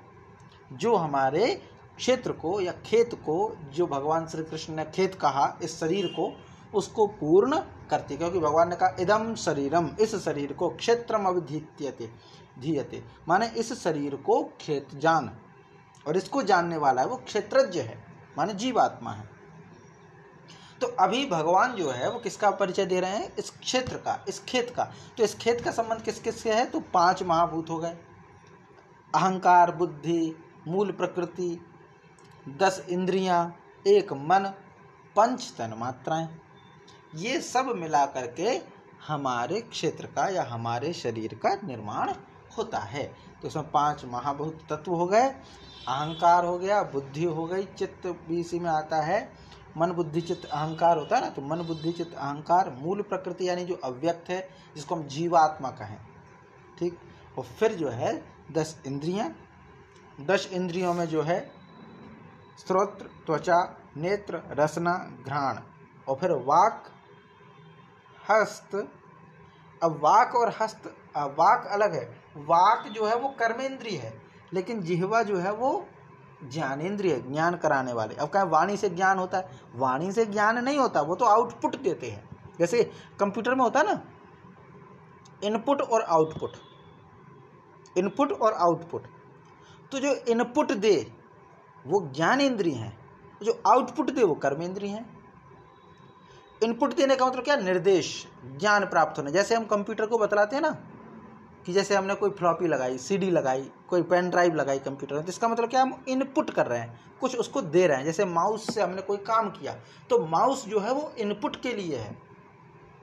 जो हमारे क्षेत्र को या खेत को, जो भगवान श्री कृष्ण ने खेत कहा इस शरीर को, उसको पूर्ण करते, क्योंकि भगवान ने कहा इदम शरीरम, इस शरीर को क्षेत्रम अभिधीयते धीयते, माने इस शरीर को खेत जान, और इसको जानने वाला है वो क्षेत्रज्ञ है, माने जीवात्मा है। तो अभी भगवान जो है वो किसका परिचय दे रहे हैं? इस क्षेत्र का, इस खेत का। तो इस खेत का संबंध किस किस से है? तो 5 महाभूत हो गए, अहंकार, बुद्धि, मूल प्रकृति, 10 इंद्रियां, 1 मन, 5 तन्मात्राएं, ये सब मिला करके हमारे क्षेत्र का या हमारे शरीर का निर्माण होता है। तो इसमें 5 महाभूत तत्व हो गए, अहंकार हो गया, बुद्धि हो गई, चित्त भी इसी में आता है, मन बुद्धि चित्त अहंकार होता है ना, तो मन बुद्धि चित्त अहंकार, मूल प्रकृति यानी जो अव्यक्त है, जिसको हम जीवात्मा कहें, ठीक। और फिर जो है 10 इंद्रियां, 10 इंद्रियों में जो है श्रोत्र, त्वचा, नेत्र, रसना, घ्राण, और फिर वाक, हस्त। अब वाक और हस्त, वाक अलग है, वाक जो है वो कर्मेंद्रिय है, लेकिन जिह्वा जो है वो ज्ञानेंद्रिय, ज्ञान कराने वाले। अब कहें वाणी से ज्ञान होता है, वाणी से ज्ञान नहीं होता, वो तो आउटपुट देते हैं। जैसे कंप्यूटर में होता है ना, इनपुट और आउटपुट, इनपुट और आउटपुट। तो जो इनपुट दे वो ज्ञानेंद्रिय है, जो आउटपुट दे वो कर्मेंद्रिय है। इनपुट देने का मतलब क्या? निर्देश, ज्ञान प्राप्त होना। जैसे हम कंप्यूटर को बतलाते हैं ना कि जैसे हमने कोई फ्लॉपी लगाई, सीडी लगाई, कोई पेन ड्राइव लगाई कंप्यूटर में, तो इसका मतलब क्या? हम इनपुट कर रहे हैं, कुछ उसको दे रहे हैं। जैसे माउस से हमने कोई काम किया, तो माउस जो है वो इनपुट के लिए है,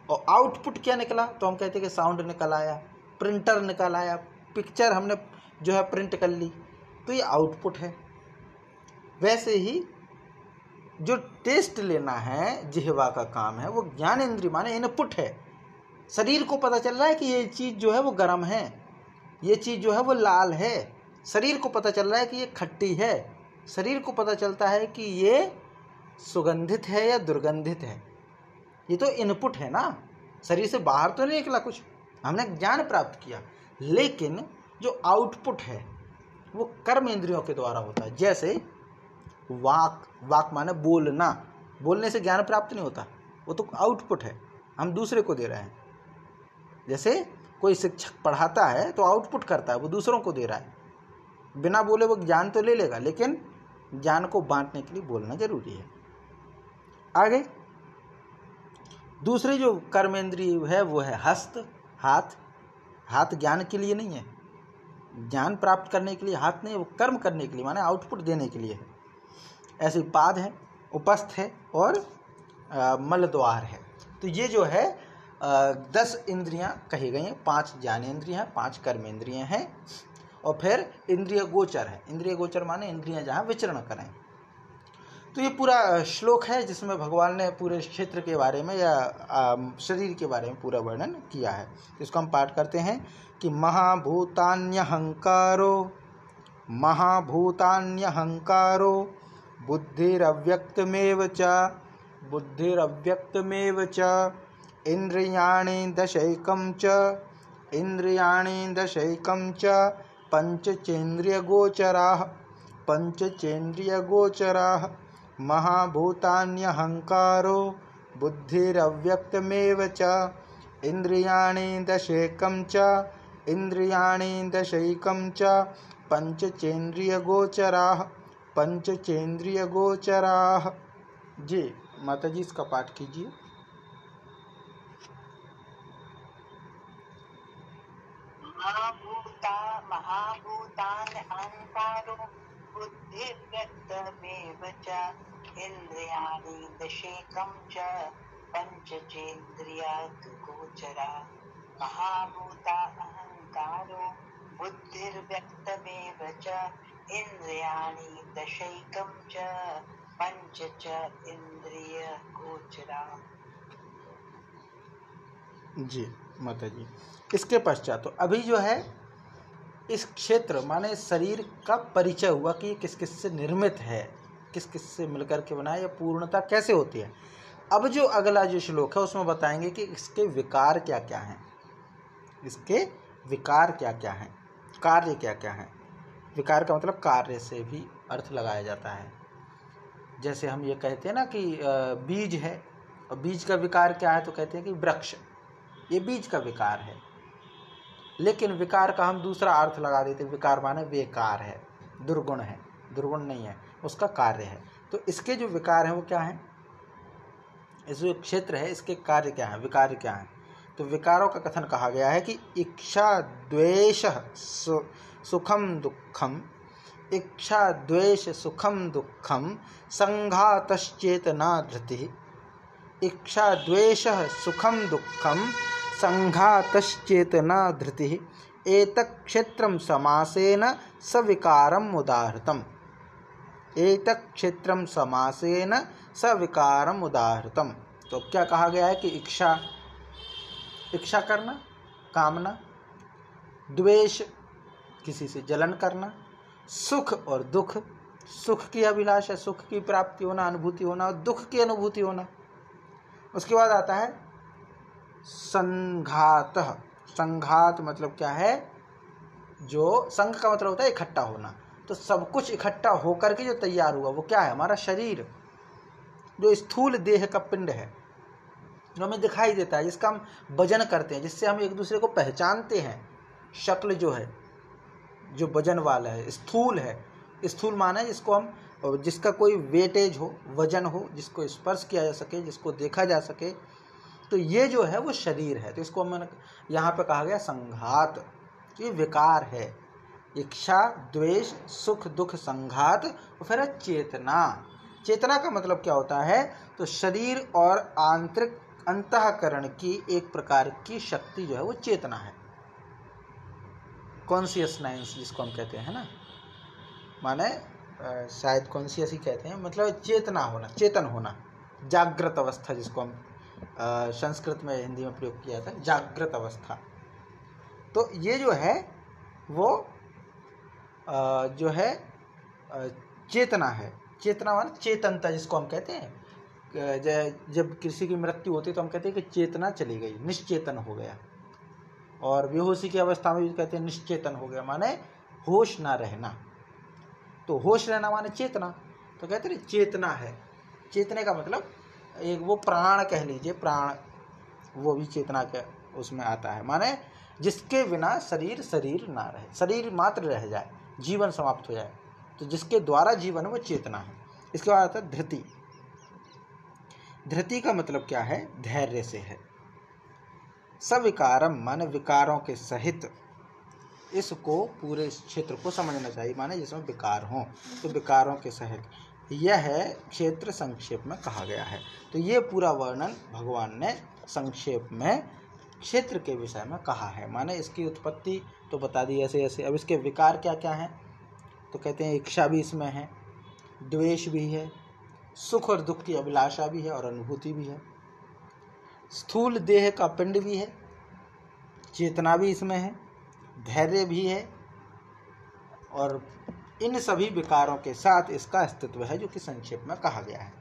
और आउटपुट क्या निकला? तो हम कहते हैं कि साउंड निकल आया, प्रिंटर निकल आया, पिक्चर हमने जो है प्रिंट कर ली, तो ये आउटपुट है। वैसे ही जो टेस्ट लेना है जिह्वा का काम है, वो ज्ञानेंद्रिय माने इनपुट है। शरीर को पता चल रहा है कि ये चीज़ जो है वो गर्म है, ये चीज़ जो है वो लाल है, शरीर को पता चल रहा है कि ये खट्टी है, शरीर को पता चलता है कि ये सुगंधित है या दुर्गंधित है। ये तो इनपुट है ना, शरीर से बाहर तो नहीं निकला कुछ, हमने ज्ञान प्राप्त किया। लेकिन जो आउटपुट है वो कर्म इंद्रियों के द्वारा होता है। जैसे वाक, वाक माने बोलना, बोलने से ज्ञान प्राप्त नहीं होता, वो तो आउटपुट है, हम दूसरे को दे रहे हैं। जैसे कोई शिक्षक पढ़ाता है तो आउटपुट करता है, वो दूसरों को दे रहा है, बिना बोले वो ज्ञान तो ले लेगा, लेकिन ज्ञान को बांटने के लिए बोलना जरूरी है। आगे दूसरी जो कर्मेंद्रिय है वो है हस्त, हाथ। हाथ ज्ञान के लिए नहीं है, ज्ञान प्राप्त करने के लिए हाथ नहीं है, वो कर्म करने के लिए माने आउटपुट देने के लिए है। ऐसे पाद है, उपस्थ है, और मलद्वार है। तो ये जो है 10 इंद्रियां कही गई हैं, 5 ज्ञानेंद्रिय हैं, 5 कर्मेंद्रिय हैं, और फिर इंद्रिय गोचर है। इंद्रिय गोचर माने इंद्रियां जहाँ विचरण करें। तो ये पूरा श्लोक है जिसमें भगवान ने पूरे क्षेत्र के बारे में या शरीर के बारे में पूरा वर्णन किया है। तो इसको हम पाठ करते हैं कि महाभूतान्यहंकारो, महाभूतान्यहंकारो बुद्धिरव्यक्तमेव च, बुद्धिरव्यक्तमेव च, इंद्रियाणि दशैकं च, इंद्रियाणि दशैकं च, पंचचेन्द्रियगोचराः, पंचचेन्द्रियगोचराः, महाभूतान्यहंकारो बुद्धिरव्यक्तमेव च, इंद्रियाणि दशैकं च, इंद्रियाणि दशैकं च, पंचचेन्द्रियगोचराः, पंचचेन्द्रियगोचराः। जी माता जी इसका पाठ कीजिए। महाभूतान्यहंकारो बुद्धिर्व्यक्तमेव च, इंद्रियाणि दशैकं च, पंचचेन्द्रियगोचरा। महाभूतान्यहंकारो बुद्धिर्व्यक्तमेव च, इंद्रियाणि दशैकं च, पंचचेन्द्रियगोचरा। जी माता जी, इसके पश्चात तो अभी जो है इस क्षेत्र माने शरीर का परिचय हुआ कि ये किस किस से निर्मित है, किस किस से मिलकर के बना है, या पूर्णता कैसे होती है। अब जो अगला जो श्लोक है उसमें बताएंगे कि इसके विकार क्या क्या हैं, इसके विकार क्या क्या है, कार्य क्या क्या है। विकार का मतलब कार्य से भी अर्थ लगाया जाता है। जैसे हम ये कहते हैं ना कि बीज है, और बीज का विकार क्या है, तो कहते हैं कि वृक्ष, ये बीज का विकार है। लेकिन विकार का हम दूसरा अर्थ लगा देते, विकार माने बेकार है, दुर्गुण है। दुर्गुण नहीं है, उसका कार्य है। तो इसके जो विकार है वो क्या है, इस जो क्षेत्र है इसके कार्य क्या है, विकार क्या है। तो विकारों का कथन कहा गया है कि इच्छा द्वेष सुखम दुखम, इच्छा द्वेष सुखम दुखम संघातश्चेतना धृति, इच्छा द्वेष सुखम दुखम संघातश्चेतना धृति, एतत् क्षेत्रं समासेन सविकारम उदाहृतम्, एतत् क्षेत्रं समासेन सविकारम उदाहृतम्। तो क्या कहा गया है कि इच्छा, इच्छा करना, कामना, द्वेष, किसी से जलन करना, सुख और दुख, सुख की अभिलाषा, सुख की प्राप्ति होना, अनुभूति होना, और दुख की अनुभूति होना। उसके बाद आता है संघात। संघात मतलब क्या है, जो संघ का मतलब होता है इकट्ठा होना। तो सब कुछ इकट्ठा होकर के जो तैयार हुआ वो क्या है, हमारा शरीर, जो स्थूल देह का पिंड है, जो हमें दिखाई देता है, जिसका हम वजन करते हैं, जिससे हम एक दूसरे को पहचानते हैं। शक्ल जो है, जो वजन वाला है, स्थूल है। स्थूल माना है जिसको हम, जिसका कोई वेटेज हो, वजन हो, जिसको स्पर्श किया जा सके, जिसको देखा जा सके। तो ये जो है वो शरीर है। तो इसको मैंने यहाँ पे कहा गया संघात, ये विकार है। इच्छा द्वेष सुख दुख संघात, और फिर है चेतना। चेतना का मतलब क्या होता है, तो शरीर और आंतरिक अंतःकरण की एक प्रकार की शक्ति जो है वो चेतना है। कॉन्शियसनेस जिसको हम कहते हैं ना, माने शायद कॉन्शियस ही कहते हैं, मतलब चेतना होना, चेतन होना, जागृत अवस्था, जिसको हम संस्कृत में हिंदी में प्रयोग किया था, जागृत अवस्था। तो ये जो है वो जो है चेतना है। चेतना माने चेतनता, जिसको हम कहते हैं। जब किसी की मृत्यु होती है तो हम कहते हैं कि चेतना चली गई, निश्चेतन हो गया। और बेहोशी की अवस्था में भी कहते हैं निश्चेतन हो गया, माने होश ना रहना। तो होश रहना माने चेतना। तो कहते हैं चेतना है। चेतने का मतलब एक वो प्राण कह लीजिए, प्राण, वो भी चेतना के उसमें आता है। माने जिसके बिना शरीर शरीर ना रहे, शरीर मात्र रह जाए, जीवन समाप्त हो जाए, तो जिसके द्वारा जीवन है वो चेतना है। इसके बाद आता है धृति। धृति का मतलब क्या है, धैर्य से है। सविकारम माने विकारों के सहित। इसको पूरे इस क्षेत्र को समझना चाहिए, माने जिसमें विकार हों, तो विकारों के सहित यह क्षेत्र संक्षेप में कहा गया है। तो ये पूरा वर्णन भगवान ने संक्षेप में क्षेत्र के विषय में कहा है। माने इसकी उत्पत्ति तो बता दी ऐसे ऐसे। अब इसके विकार क्या क्या हैं, तो कहते हैं इच्छा भी इसमें है, द्वेष भी है, सुख और दुख की अभिलाषा भी है, और अनुभूति भी है, स्थूल देह का पिंड भी है, चेतना भी इसमें है, धैर्य भी है, और इन सभी विकारों के साथ इसका अस्तित्व है, जो कि संक्षेप में कहा गया है।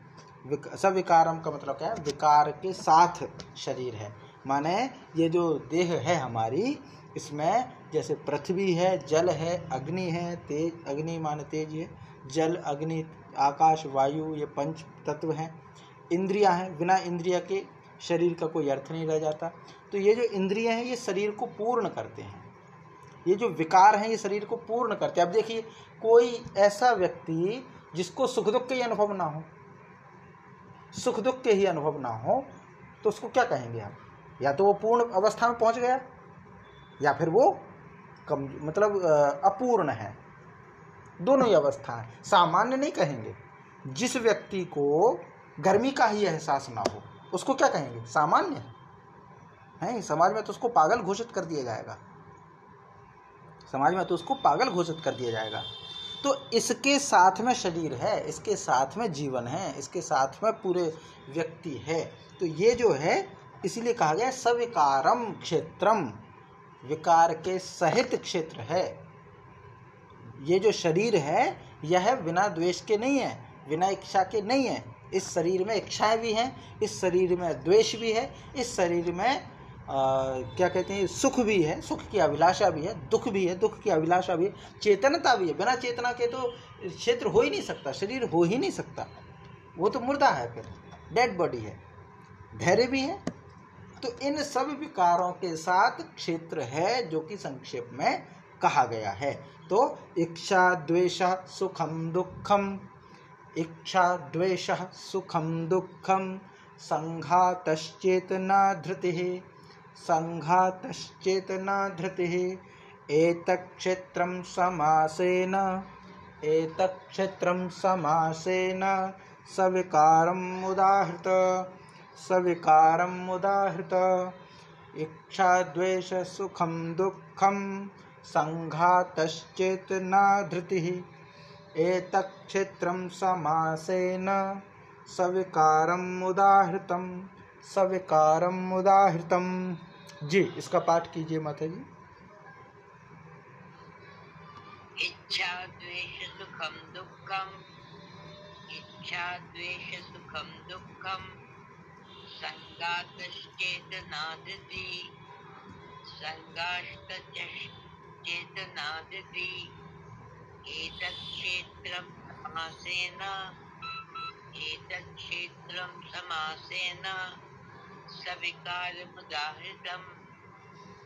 सविकारम का मतलब क्या है, विकार के साथ शरीर है। माने ये जो देह है हमारी, इसमें जैसे पृथ्वी है, जल है, अग्नि है, तेज, अग्नि माने तेज है, जल, अग्नि, आकाश, वायु, ये पंच तत्व हैं। इंद्रियां हैं, बिना इंद्रिया के शरीर का कोई अर्थ नहीं रह जाता। तो ये जो इंद्रियां हैं ये शरीर को पूर्ण करते हैं। ये जो विकार हैं ये शरीर को पूर्ण करते हैं। अब देखिए, कोई ऐसा व्यक्ति जिसको सुख दुख के ही अनुभव ना हो, सुख दुख के ही अनुभव ना हो, तो उसको क्या कहेंगे हम? या तो वो पूर्ण अवस्था में पहुंच गया, या फिर वो मतलब अपूर्ण है। दोनों ही अवस्था है, सामान्य नहीं कहेंगे। जिस व्यक्ति को गर्मी का ही एहसास ना हो उसको क्या कहेंगे? सामान्य है। समाज में तो उसको पागल घोषित कर दिया जाएगा, समाज में तो उसको पागल घोषित कर दिया जाएगा। तो इसके साथ में शरीर है, इसके साथ में जीवन है, इसके साथ में पूरे व्यक्ति है। तो ये जो है, इसीलिए कहा गया सविकारम क्षेत्रम, विकार के सहित क्षेत्र है। ये जो शरीर है यह बिना द्वेष के नहीं है, बिना इच्छा के नहीं है। इस शरीर में इच्छाएं भी हैं, इस शरीर में द्वेष भी है, इस शरीर में क्या कहते हैं, सुख भी है, सुख की अभिलाषा भी है, दुख भी है, दुख की अभिलाषा भी है, चेतनता भी है। बिना चेतना के तो क्षेत्र हो ही नहीं सकता, शरीर हो ही नहीं सकता, वो तो मुर्दा है, फिर डेड बॉडी है। धैर्य भी है। तो इन सब विकारों के साथ क्षेत्र है, जो कि संक्षेप में कहा गया है। तो इच्छा द्वेष सुखम दुखम, इच्छा द्वेष सुखम दुखम, संघातश्चेतना धृतिः, संघातश्चेतना धृतिः, एतत्क्षेत्रं समासेन, एतत्क्षेत्रं समासेन सविकारम् उदाहृत, सविकारम् उदाहृत। इच्छा द्वेष सुखम दुखम, संघातश्चेतना धृतिः, एतत्क्षेत्रं समासेन सविकारम् उदाहृतम, सविकारम् उदाहृतम। जी, इसका पाठ कीजिए माता जी। इच्छा द्वेष सुखम दुखम, इच्छा द्वेष सुखम दुखम, संगातश्चेतना धृतिः, संगातश्चेतना धृतिः, एतत्क्षेत्रं समासेन, एतत्क्षेत्रं समासेन सविकारमुदाहृतं,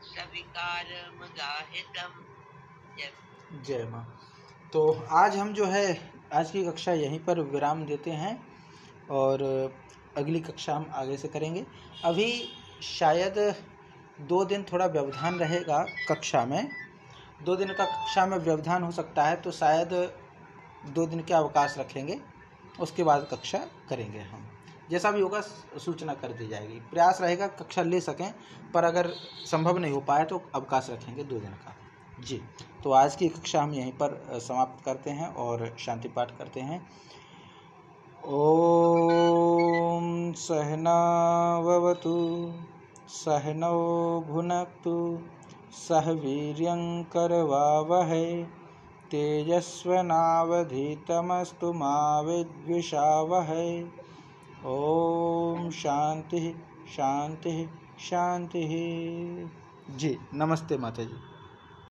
सविकारमुदाहृतं। जय माँ। तो आज हम जो है, आज की कक्षा यहीं पर विराम देते हैं और अगली कक्षा हम आगे से करेंगे। अभी शायद 2 दिन थोड़ा व्यवधान रहेगा कक्षा में, 2 दिन का कक्षा में व्यवधान हो सकता है, तो शायद 2 दिन के अवकाश रखेंगे, उसके बाद कक्षा करेंगे हम। जैसा भी होगा सूचना कर दी जाएगी। प्रयास रहेगा कक्षा ले सकें, पर अगर संभव नहीं हो पाए तो अवकाश रखेंगे 2 दिन का। जी, तो आज की कक्षा हम यहीं पर समाप्त करते हैं और शांति पाठ करते हैं। ओम सहना भवतु, सहनौ भुनक्तु, सह वीर्यं करवावहै, तेजस्विनावधीतमस्तु मा विद्विषावहै। ओम शांति शांति शांति। जी, नमस्ते माता जी।